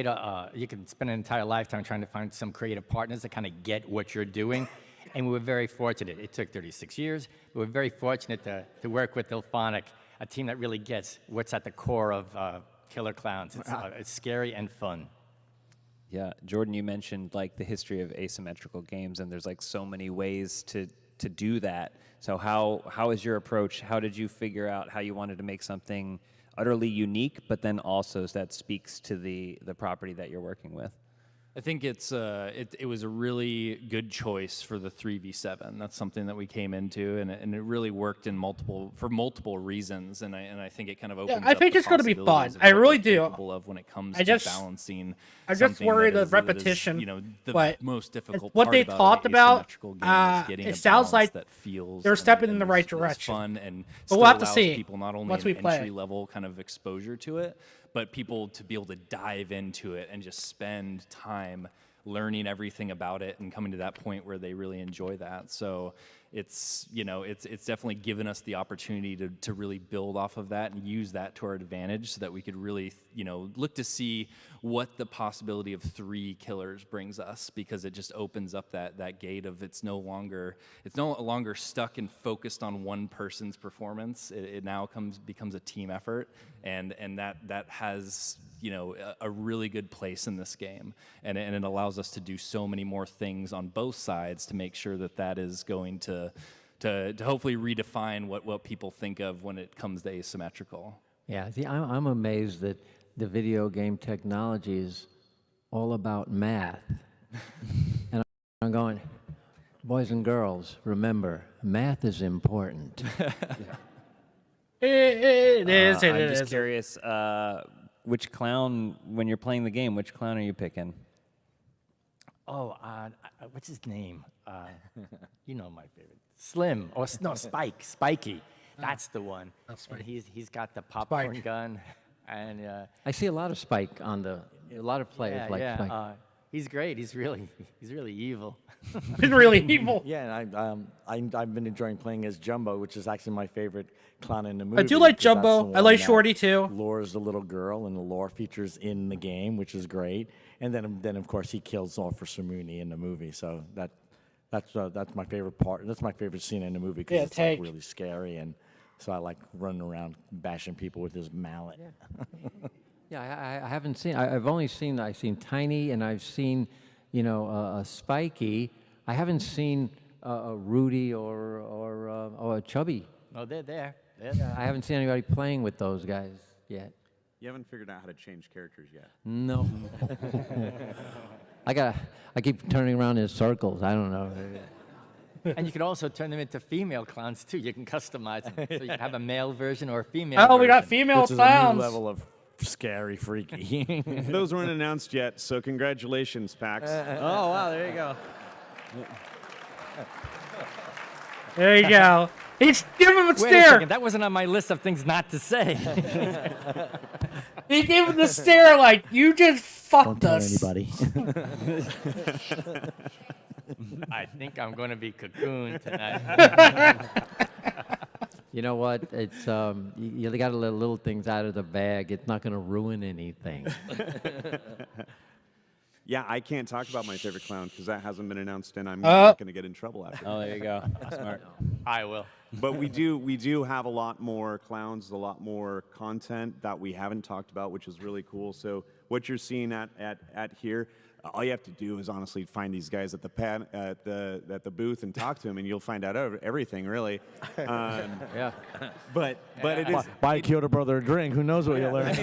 you could spend an entire lifetime trying to find some creative partners that kind of get what you're doing. And we were very fortunate. It took 36 years. We were very fortunate to work with IllFonic, a team that really gets what's at the core of Killer Clowns. It's scary and fun. Yeah, Jordan, you mentioned like the history of asymmetrical games, and there's like so many ways to do that. So how is your approach? How did you figure out how you wanted to make something utterly unique, but then also that speaks to the property that you're working with? I think it was a really good choice for the 3v7. That's something that we came into, and it really worked for multiple reasons. And I think it kind of opens. I think up it's the going to be possibilities fun. of I what really we're do. capable of when it comes I to just- balancing. I just something worry that the is- repetition, you know, the but most difficult what part they about talked an about, asymmetrical game is getting it a sounds balance like that feels they're stepping and in the right is direction. fun and But still we'll have to allows see people not only once an we play it. entry level kind of exposure to it, but people to be able to dive into it and just spend time learning everything about it and coming to that point where they really enjoy that. So it's definitely given us the opportunity to really build off of that and use that to our advantage so that we could really, look to see what the possibility of 3 killers brings us, because it just opens up that gate of it's no longer stuck and focused on one person's performance. It now becomes a team effort, and that has a really good place in this game, and it allows us to do so many more things on both sides to make sure that is going to hopefully redefine what people think of when it comes to asymmetrical. Yeah, see, I'm amazed that the video game technology is all about math. And I'm going, boys and girls, remember, math is important. It is. I'm just curious, which clown, when you're playing the game, which clown are you picking? Oh, what's his name? You know my favorite. Slim, or no, Spiky. That's the one. And he's got the popcorn Spike. gun, and I see a lot of Spike on a lot of players Spike. he's great. He's really evil. It's really evil. Yeah, and I've been enjoying playing as Jumbo, which is actually my favorite clown in the movie. I do like 'cause that's Jumbo. the I one like that Shorty too. Lures the little girl, and the lore features in the game, which is great. And then of course he kills Officer Mooney in the movie. So that's my favorite part. That's my favorite scene in the movie because Yeah, it's like really scary, and so I like running around bashing people with his mallet. Yeah, I haven't seen. I've seen Tiny, and I've seen, Spiky. I haven't seen Rudy or Chubby No, they're there. They're there. I haven't seen anybody playing with those guys yet. You haven't figured out how to change characters yet. No. I keep turning around in circles. I don't know. And you can also turn them into female clowns too. You can customize them. So you can have a male version or a female Oh, version. we got female Which is a clowns. new level of scary, freaky. Those weren't announced yet, so congratulations, PAX. Oh wow, there you go. There you go. He's giving him a Wait a stare. second, that wasn't on my list of things not to say. He gave him the stare like, you just Don't fucked tell us. anybody. I think I'm going to be cocooned tonight. You know what? It's you got to let little things out of the bag. It's not going to ruin anything. Yeah, I can't talk about my favorite clown because that hasn't been announced, and I'm not going to get in trouble after. Oh, there you go. Smart. I will. But we do have a lot more clowns, a lot more content that we haven't talked about, which is really cool. So what you're seeing at here, all you have to do is honestly find these guys at the booth and talk to them, and you'll find out everything really. Yeah. But it is. Buy a Chiodo brother a drink. Who knows what you'll learn?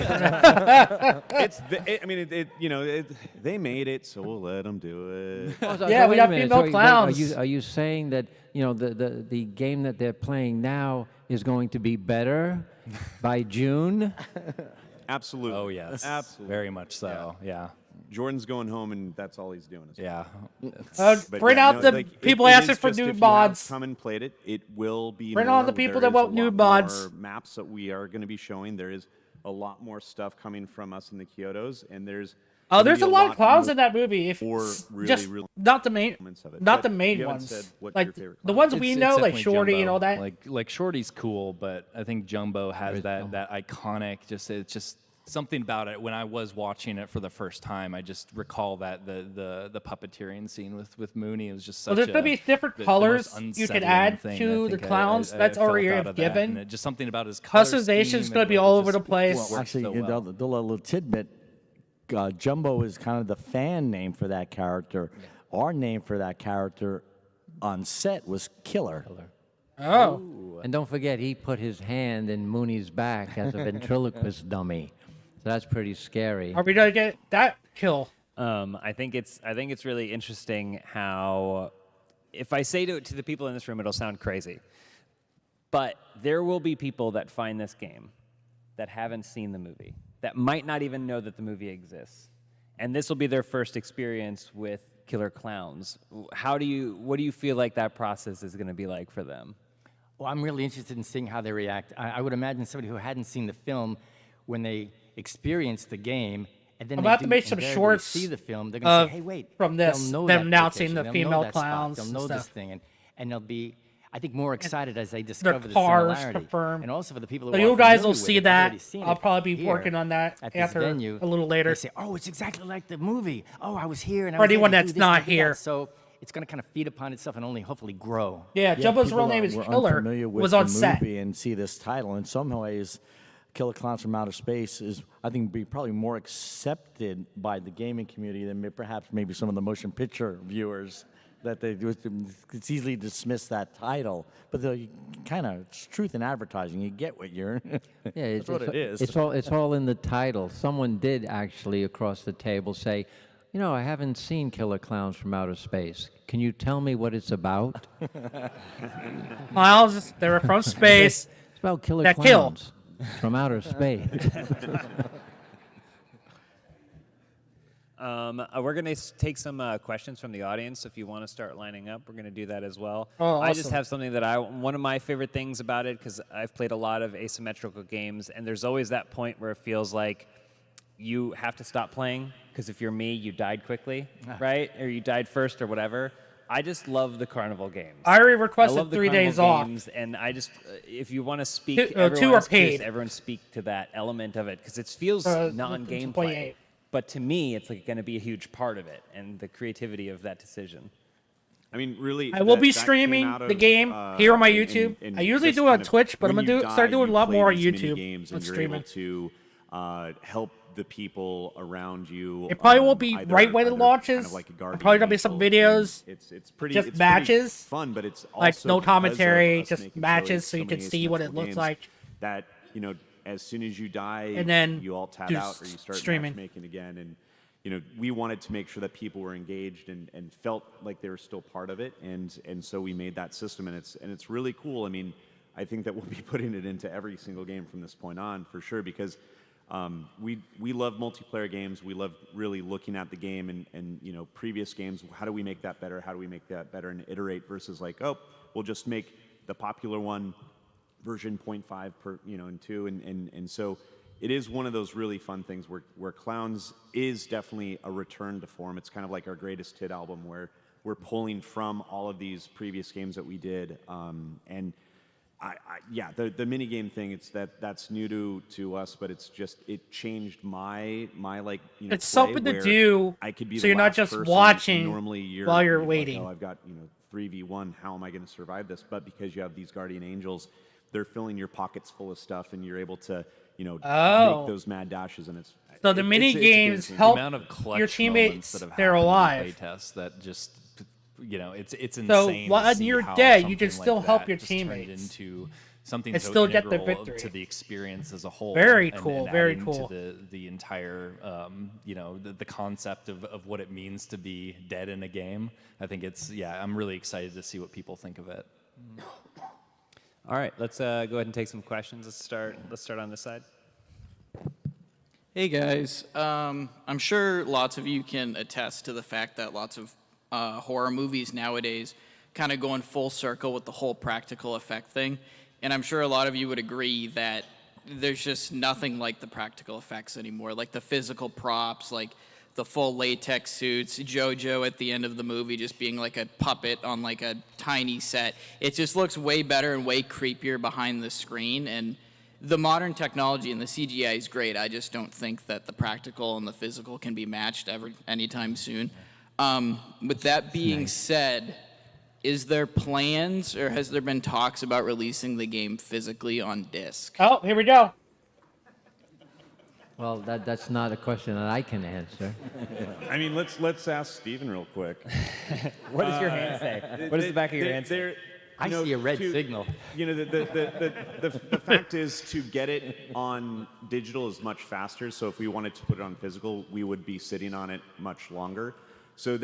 They made it, so we'll let them do it. Yeah, we wait a got minute. female wait, clowns. Are you saying that the game that they're playing now is going to be better by June? Absolutely. Oh yes, Absolutely. very much so. Yeah, Jordan's going home, and that's all he's doing. yeah. But Bring yeah, out no, the like, people it asking is for just nude if you have mods. come and played it. It will be. Bring more. on the people There that is want a lot nude mods. more maps that we are going to be showing. There is a lot more stuff coming from us in the Chiodos, and there's. Oh, there's a lot of clowns more in that movie. If or really, just really not the main, elements of it. not But the main you haven't ones. said what's Like your favorite the clown. ones we know, like definitely Shorty and Jumbo. all that. Like Shorty's cool, but I think Jumbo has that iconic. It's just something about it. When I was watching it for the first time, I just recall that the puppeteering scene with Mooney. It was just such. Well, there's gonna be different the colors most you could unsettling add thing. to I the think clowns. I That's felt already out of that, given. and just something about his color Customization's scheme gonna and be it all just over the place. works Actually, so you well. know, the little tidbit, Jumbo is kind of the fan name for that character. Our name for that character on set was Killer. Oh, And don't forget, he put his hand in Mooney's back as a ventriloquist dummy. So that's pretty scary. are we gonna get that kill? I think it's really interesting how, if I say to the people in this room, it'll sound crazy, but there will be people that find this game that haven't seen the movie, that might not even know that the movie exists, and this will be their first experience with Killer Klowns. What do you feel like that process is going to be like for them? Well, I'm really interested in seeing how they react. I would imagine somebody who hadn't seen the film, when they experience the game, and then I'm they about to do make some invariably shorts see the film, they're going of- to say, hey, wait. from they'll this, know them that announcing location, the they'll female know that spot, clowns They'll and know this stuff. thing, and they'll be, I think, more excited as they discover the cars similarity. confirmed. And also for the people who So are you guys familiar will with see it, have that. already seen I'll it probably be here working on that at this after venue, a little later. They say, oh, it's exactly like the movie. Oh, I was here. And I For was anyone able to that's do this not and do that." here. So it's going to kind of feed upon itself and only hopefully grow. Yeah, Jumbo's people real name that is were Killer. unfamiliar with Was the on set. movie and see this title. In some ways, Killer Klowns from Outer Space is, I think, be probably more accepted by the gaming community than perhaps maybe some of the motion picture viewers. That it's easily dismiss that title, but it's truth in advertising. You get what you're. Yeah, That's what it is. It's all in the title. Someone did actually across the table say, you know, I haven't seen Killer Klowns from Outer Space. Can you tell me what it's about? Clowns, they were from space. It's about killer That kill. clowns from outer space. We're going to take some questions from the audience. If you want to start lining up, we're going to do that as well. Oh, I just awesome. have something that one of my favorite things about it, because I've played a lot of asymmetrical games, and there's always that point where it feels like you have to stop playing, because if you're me, you died quickly, right? Or you died first or whatever. I just love the carnival games. I already I requested love the 3 days carnival off. games, and I just, if you want to speak, Two everyone are else, curious, paid. everyone speak to that element of it, because it feels Uh, non-gameplay. 28. But to me, it's like going to be a huge part of it, and the creativity of that decision. I mean, really. I will that- be that came streaming out the of, game here on my in- YouTube. in I usually just do it on kind of Twitch, but I'm when gonna you start die, doing a you lot play more on these mini YouTube games with and you're streaming. able to help the people around you. It probably won't be either- right when it either launches. Kind of like a guardian Probably gonna be some angel, videos, and it's pretty just it's matches, pretty fun, but it's also like no because of commentary, us just making matches, so you many can see what it asymmetrical looks games like. That as soon as you die, And then you all tab do out or you start streaming. matchmaking again, and we wanted to make sure that people were engaged and felt like they were still part of it, and so we made that system, and it's really cool. I mean, I think that we'll be putting it into every single game from this point on for sure, because we love multiplayer games. We love really looking at the game and previous games. How do we make that better? How do we make that better and iterate versus like, oh, we'll just make the popular one version 0.5 per and 2 and so it is one of those really fun things where Klowns is definitely a return to form. It's kind of like our greatest hit album where we're pulling from all of these previous games that we did, and the mini game thing, that's new to us, but it's just it changed my like It's play something to where do, I could be so the you're not last just person. watching Normally while you're like, waiting. oh, I've got 3v1. How am I going to survive this? But because you have these guardian angels, they're filling your pockets full of stuff, and you're able to make those mad dashes, and it's So the mini it's a games game changer. The help amount of clutch your moments teammates that have they're happened in alive. playtests that just it's So insane. while to see you're how dead, you can something still like help that your just turned teammates into something and so still get the integral victory. to the experience as a whole. Very and cool, very adding cool. To the entire the concept of what it means to be dead in a game. I think I'm really excited to see what people think of it. All right, let's go ahead and take some questions. Let's start on this side. Hey guys, I'm sure lots of you can attest to the fact that lots of horror movies nowadays kind of going full circle with the whole practical effect thing. And I'm sure a lot of you would agree that there's just nothing like the practical effects anymore, like the physical props, like the full latex suits, JoJo at the end of the movie just being like a puppet on like a tiny set. It just looks way better and way creepier behind the screen. And the modern technology and the CGI is great. I just don't think that the practical and the physical can be matched anytime soon. With that being said, is there plans or has there been talks about releasing the game physically on disc? Oh, here we go. Well, that's not a question that I can answer. I mean, let's ask Steven real quick. What does your hand say? What does the back of your hand say? I see a red signal. The fact is to get it on digital is much faster. So if we wanted to put it on physical, we would be sitting on it much longer. So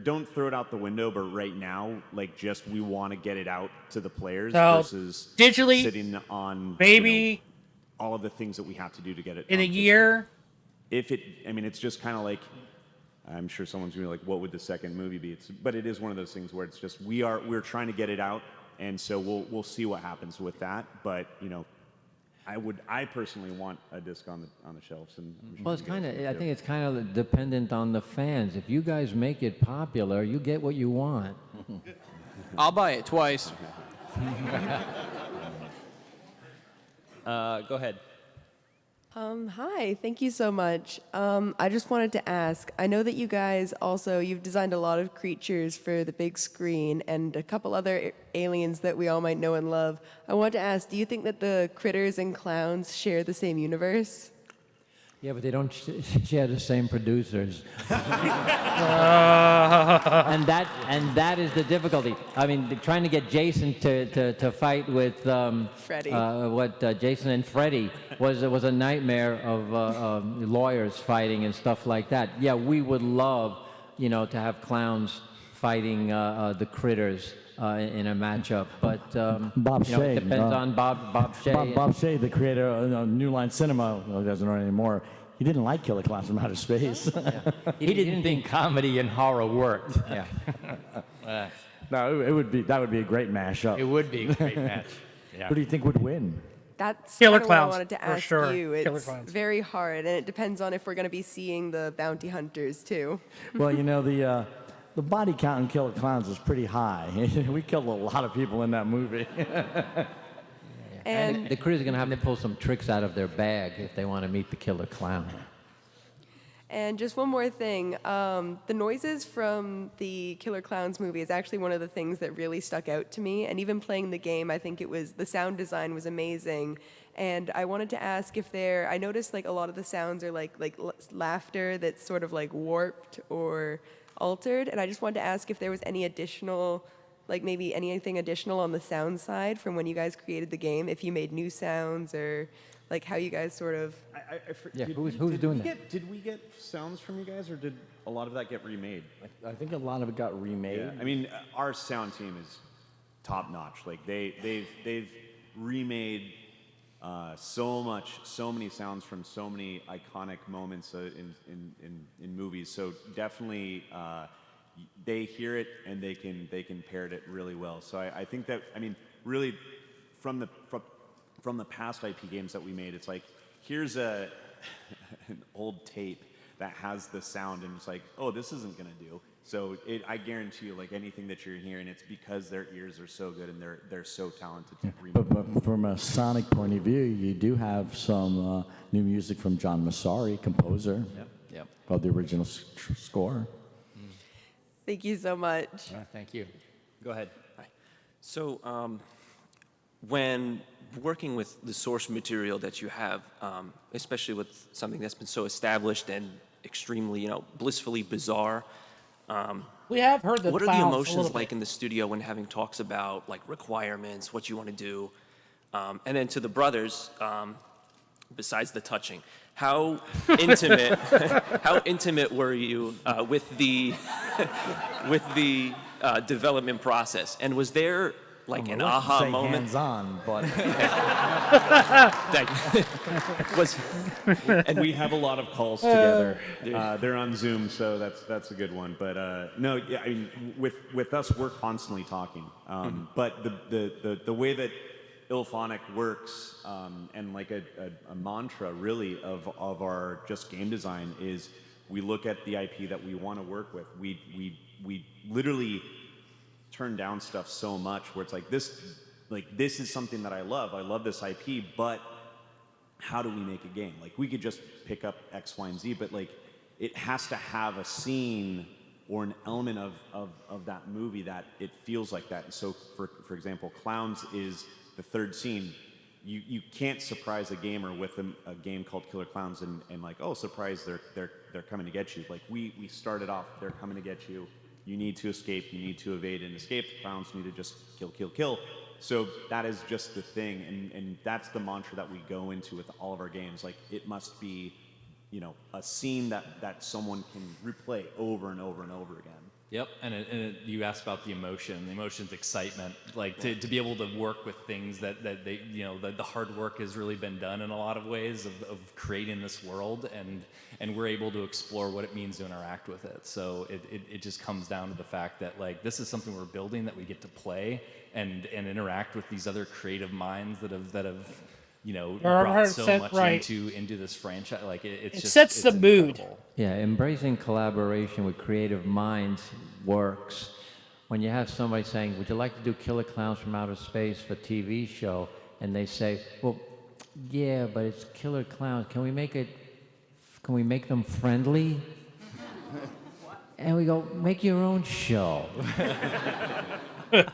don't throw it out the window. But right now, we want to get it out to the players versus digitally, sitting on maybe all of the things that we have to do to get it in a on year. It's just kind of like, I'm sure someone's gonna be like, what would the second movie be? But it is one of those things where it's just we're trying to get it out, and so we'll see what happens with that. But I personally want a disc on the shelves, and I'm sure Well, it's you guys kind of. do I too. think it's kind of dependent on the fans. If you guys make it popular, you get what you want. I'll buy it twice. Go ahead. Hi, thank you so much. I just wanted to ask, I know that you guys you've designed a lot of creatures for the big screen and a couple other aliens that we all might know and love. I wanted to ask, do you think that the critters and clowns share the same universe? Yeah, but they don't share the same producers. and that is the difficulty. I mean, trying to get Jason to fight with Freddy. Jason and Freddy was a nightmare of lawyers fighting and stuff like that. Yeah, we would love to have clowns fighting the critters in a matchup, but Bob Shea, it depends on Bob Shea. Bob Shea, the creator of New Line Cinema, well, he doesn't run anymore. He didn't like Killer Clowns from Outer Space. He didn't think comedy and horror worked. Yeah. No, that would be a great mashup. It would be a great match. Yeah. Who do you think would win? That's Killer kinda what I Clowns, wanted to for ask sure. you. Killer It's Clowns. very hard, and it depends on if we're going to be seeing the bounty hunters too. Well, the body count in Killer Clowns is pretty high. We killed a lot of people in that movie. And The critters are going to have to pull some tricks out of their bag if they want to meet the killer clown. And just one more thing, the noises from the Killer Klowns movie is actually one of the things that really stuck out to me. And even playing the game, I think the sound design was amazing. And I wanted to ask if I noticed like a lot of the sounds are like laughter that's sort of like warped or altered. And I just wanted to ask if there was any additional, like maybe anything additional on the sound side from when you guys created the game, if you made new sounds or like how you guys sort of... Yeah, who's doing that? Did we get sounds from you guys, or did a lot of that get remade? I think a lot of it got remade. Yeah. I mean, our sound team is top notch. Like they've remade so many sounds from so many iconic moments in movies. So definitely, they hear it and they can parrot it really well. So I think that, I mean, really from the past IP games that we made, it's like, here's an old tape that has the sound, and it's like, oh, this isn't gonna do. So I guarantee you, like anything that you're hearing, it's because their ears are so good and they're so talented to remake. But from a sonic point of view, you do have some new music from John Massari, composer of the original score. Thank you so much. Thank you. Go ahead. Hi. So when working with the source material that you have, especially with something that's been so established and extremely, blissfully bizarre, We have heard the what are the Klowns a emotions little like bit. in the studio when having talks about like requirements, what you want to do, and then to the brothers, besides the touching, how intimate, how intimate were you with the development process, and was there like an aha moment? Hands-on, but And we have a lot of calls together. They're on Zoom, so that's a good one. But no, yeah, I mean, with us, we're constantly talking. But the way that IllFonic works, and like a mantra really of our just game design is, we look at the IP that we want to work with. We literally turn down stuff so much where it's like this is something that I love. I love this IP, but how do we make a game? Like, we could just pick up X, Y, and Z, but like, it has to have a scene or an element of that movie that it feels like that. And so, for example, Klowns is the third scene. You can't surprise a gamer with a game called Killer Klowns and like, oh, surprise, they're coming to get you. Like, we started off, they're coming to get you. You need to escape, you need to evade and escape. The Klowns need to just kill. So that is just the thing, and that's the mantra that we go into with all of our games. Like, it must be, a scene that someone can replay over and over and over again. Yep, and you asked about the emotion's excitement, like to be able to work with things that they, the hard work has really been done in a lot of ways of creating this world, and we're able to explore what it means to interact with it. So it just comes down to the fact that like, this is something we're building that we get to play and interact with these other creative minds that have brought so 100% much right. into this franchise. Like, It sets the mood. incredible. Yeah, embracing collaboration with creative minds works. When you have somebody saying, would you like to do Killer Klowns from Outer Space for TV show? And they say, well, yeah, but it's Killer Klowns. Can we make them friendly? And we go, make your own show. But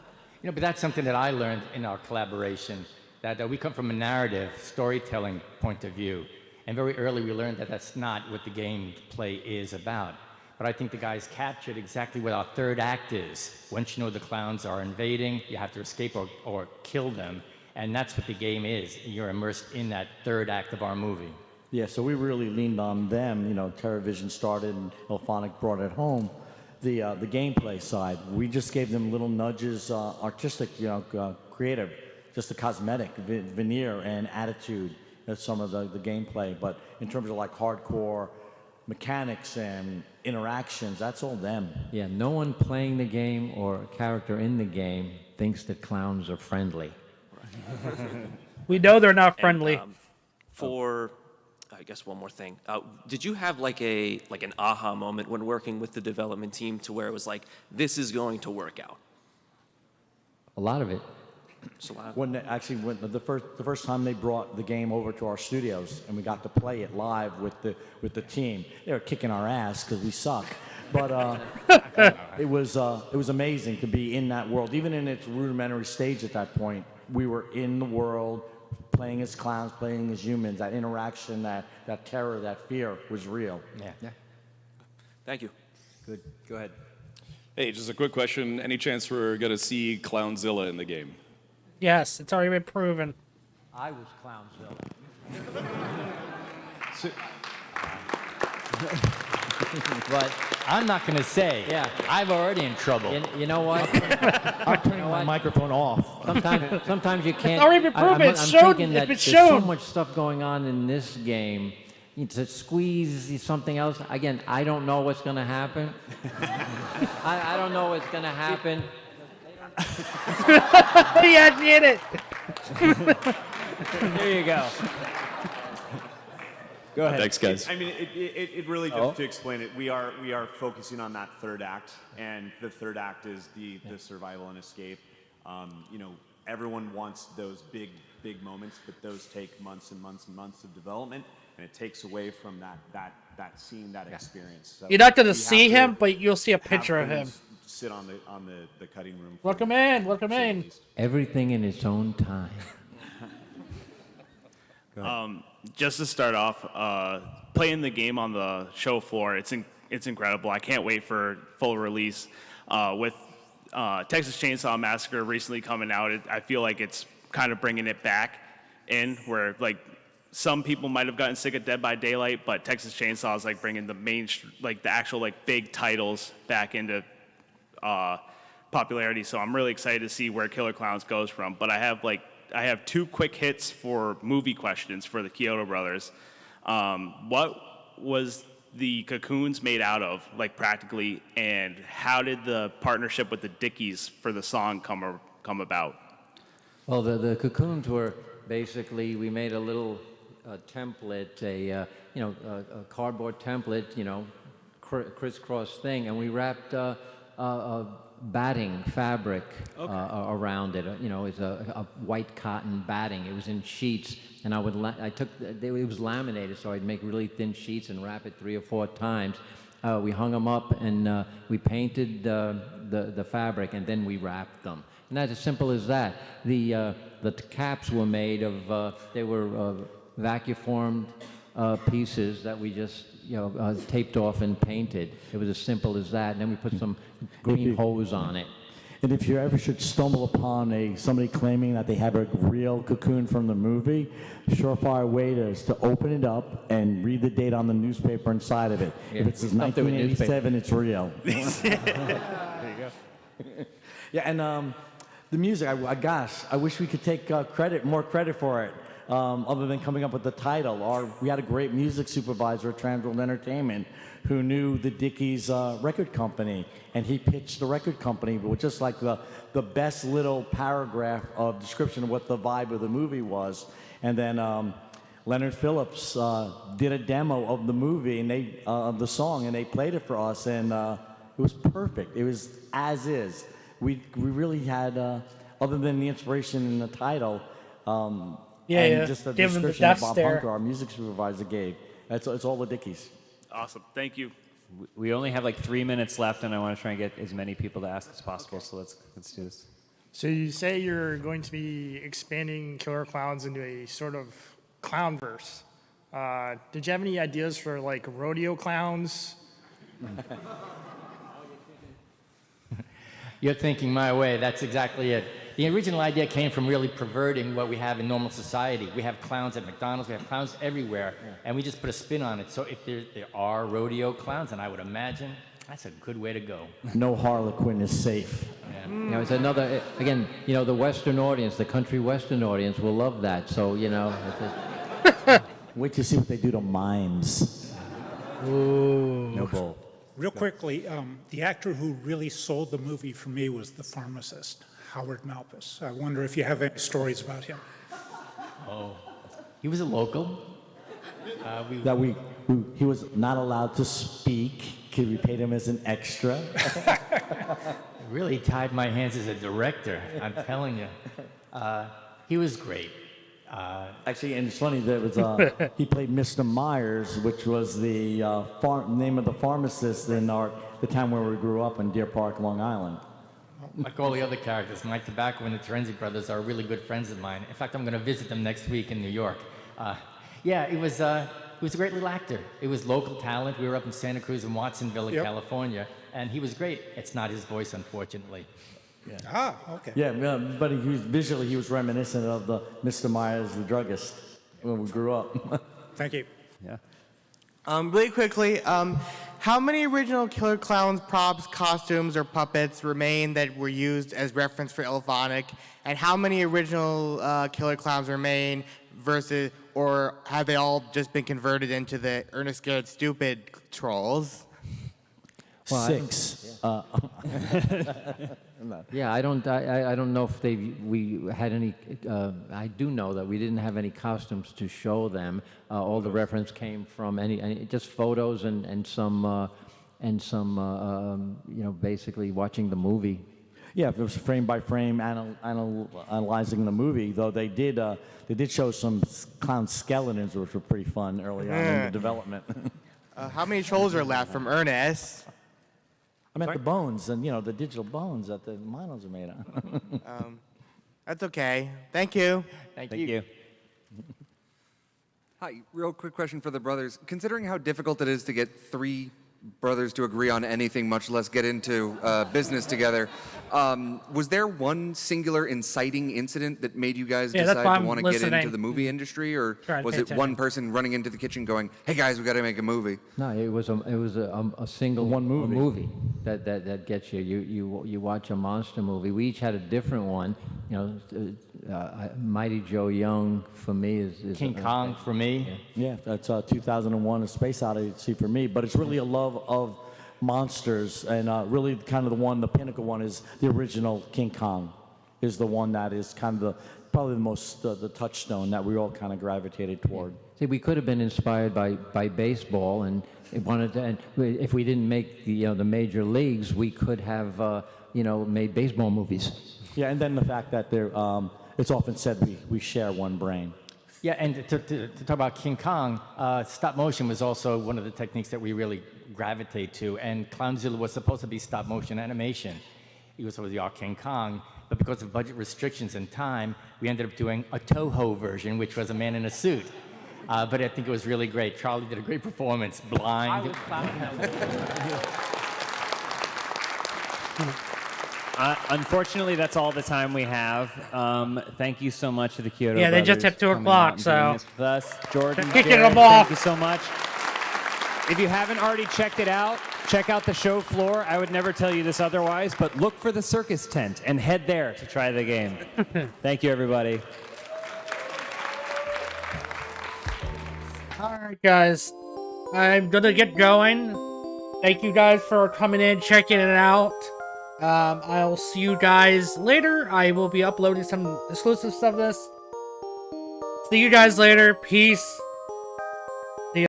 that's something that I learned in our collaboration, that we come from a narrative storytelling point of view. And very early we learned that that's not what the gameplay is about. But I think the guys captured exactly what our third act is. Once you know the clowns are invading, you have to escape or kill them. And that's what the game is. You're immersed in that third act of our movie. yeah, so we really leaned on them. TerraVision started and IllFonic brought it home. The gameplay side, we just gave them little nudges, artistic, creative, just the cosmetic veneer and attitude of some of the gameplay. But in terms of like hardcore mechanics and interactions, that's all them. Yeah, no one playing the game or a character in the game thinks that clowns are friendly. We know they're not friendly. For, I guess one more thing, did you have like an aha moment when working with the development team to where it was like, this is going to work out? A lot of it. When the first time they brought the game over to our studios and we got to play it live with the team, they were kicking our ass because we suck. But it was amazing to be in that world, even in its rudimentary stage at that point. We were in the world, playing as clowns, playing as humans. That interaction, that terror, that fear was real. Yeah. Thank you. Good. Go ahead. Hey, just a quick question. Any chance we're going to see Clownzilla in the game? Yes, it's already been proven. I was Clownsville. But I'm not going to say. Yeah. I'm already in trouble. You know what? I'm turning my microphone off. Sometimes you can't. It's already been proven. I'm It's shown. thinking that It's there's shown. so much stuff going on in this game. To squeeze something else, again, I don't know what's going to happen. I don't know what's going to happen. He admitted it. There you go. Go ahead. Thanks, guys. I mean, it really, just to explain it, we are focusing on that third act, and the third act is the survival and escape. Everyone wants those big moments, but those take months and months and months of development, and it takes away from that scene, that experience. So You're not going we to have see him, to but you'll see a have picture of him. things Sit on the cutting room. Welcome in. Welcome in. Everything in its own time. Just to start off, playing the game on the show floor, it's incredible. I can't wait for full release. With Texas Chainsaw Massacre recently coming out, I feel like it's kind of bringing it back in where like some people might have gotten sick of Dead by Daylight, but Texas Chainsaw is like bringing the actual big titles back into popularity. So I'm really excited to see where Killer Klowns goes from. But I have two quick hits for movie questions for the Chiodo brothers. What was the Cocoons made out of, practically, and how did the partnership with the Dickies for the song come about? Well, the Cocoons were basically, we made a little template, a cardboard template, crisscross thing, and we wrapped batting fabric around it. It's a white cotton batting. It was in sheets, and it was laminated, so I'd make really thin sheets and wrap it 3 or 4 times. We hung them up, and we painted the fabric, and then we wrapped them. And that's as simple as that. The caps were made of, they were vacuum-formed pieces that we just taped off and painted. It was as simple as that. And then we put some green hose on it. And if you ever should stumble upon somebody claiming that they have a real cocoon from the movie, surefire way is to open it up and read the date on the newspaper inside of it. Yeah, if it says 1987, it's real. There you go. Yeah, and the music, I wish we could take more credit for it. Other than coming up with the title. We had a great music supervisor at Transworld Entertainment who knew the Dickies record company, and he pitched the record company with just like the best little paragraph of description of what the vibe of the movie was. And then Leonard Phillips did a demo of the movie and of the song, and they played it for us, and it was perfect. It was as is. We really had, other than the inspiration in the title, just the Give him the description death that Bob stare. Hunter, our music supervisor, gave. It's all the Dickies. Awesome. Thank you. We only have 3 minutes left, and I want to try and get as many people to ask as possible. So let's do this. So you say you're going to be expanding Killer Klowns into a sort of clownverse. Did you have any ideas for rodeo clowns? You're thinking my way. That's exactly it. The original idea came from really perverting what we have in normal society. We have clowns at McDonald's. We have clowns everywhere. And we just put a spin on it. So if there are rodeo clowns, and I would imagine that's a good way to go. No Harlequin is safe. Yeah. It's another, again, the Western audience, the country Western audience will love that. So, Wait to see what they do to mimes. Ooh. No bull. Real quickly, the actor who really sold the movie for me was the pharmacist, Howard Malpas. I wonder if you have any stories about him. Oh, he was a local. He was not allowed to speak. We paid him as an extra. Really tied my hands as a director, I'm telling you. He was great. Actually, and it's funny, there was he played Mr. Myers, which was the name of the pharmacist in the town where we grew up in Deer Park, Long Island. Like all the other characters, Mike Tobacco and the Terenzi brothers are really good friends of mine. In fact, I'm going to visit them next week in New York. Yeah, he was a great little actor. It was local talent. We were up in Santa Cruz and Watsonville, in California, and he was great. It's not his voice, unfortunately. Yeah. Ah, okay. Yeah, but he was reminiscent of the Mr. Myers, the druggist, when we grew up. Thank you. Yeah. Really quickly, how many original Killer Klowns props, costumes, or puppets remain that were used as reference for IllFonic? And how many original Killer Klowns remain versus, or have they all just been converted into the Ernest Scared Stupid trolls? Well, 6. Yeah, I don't know if we had any. I do know that we didn't have any costumes to show them. All the reference came from just photos and some basically watching the movie. Yeah, it was frame by frame analyzing the movie. Though they did show some clown skeletons, which were pretty fun early on in the development. How many trolls are left from Ernest? I meant the bones and the digital bones that the models are made of. That's okay. Thank you. Thank you. Hi, real quick question for the brothers. Considering how difficult it is to get 3 brothers to agree on anything, much less get into business together, was there one singular inciting incident that made you guys decide to want to get into the movie industry, or was it one person running into the kitchen going, "Hey guys, we got to make a movie"? No, it was a single movie that gets you. You watch a monster movie. We each had a different one. Mighty Joe Young for me is King Kong for me. Yeah, that's 2001: A Space Odyssey for me. But it's really a love of monsters, and really kind of the pinnacle one is the original King Kong, is the one that is kind of probably the most the touchstone that we all kind of gravitated toward. See, we could have been inspired by baseball, and if we didn't make the major leagues, we could have made baseball movies. Yeah, and then the fact that it's often said we share one brain. Yeah, and to talk about King Kong, stop motion was also one of the techniques that we really gravitate to, and Clownzilla was supposed to be stop motion animation. It was supposed to be all King Kong, but because of budget restrictions and time, we ended up doing a Toho version, which was a man in a suit. But I think it was really great. Charlie did a great performance, blind. Unfortunately, that's all the time we have. Thank you so much to the Chiodo Yeah, they brothers just hit 2 for coming o'clock, out and so doing this with us. Jordan, kicking Jared, them off. thank you so much. If you haven't already checked it out, check out the show floor. I would never tell you this otherwise, but look for the circus tent and head there to try the game. Thank you, everybody. All right, guys. I'm going to get going. Thank you guys for coming in, checking it out. I'll see you guys later. I will be uploading some exclusive stuff this. See you guys later. Peace.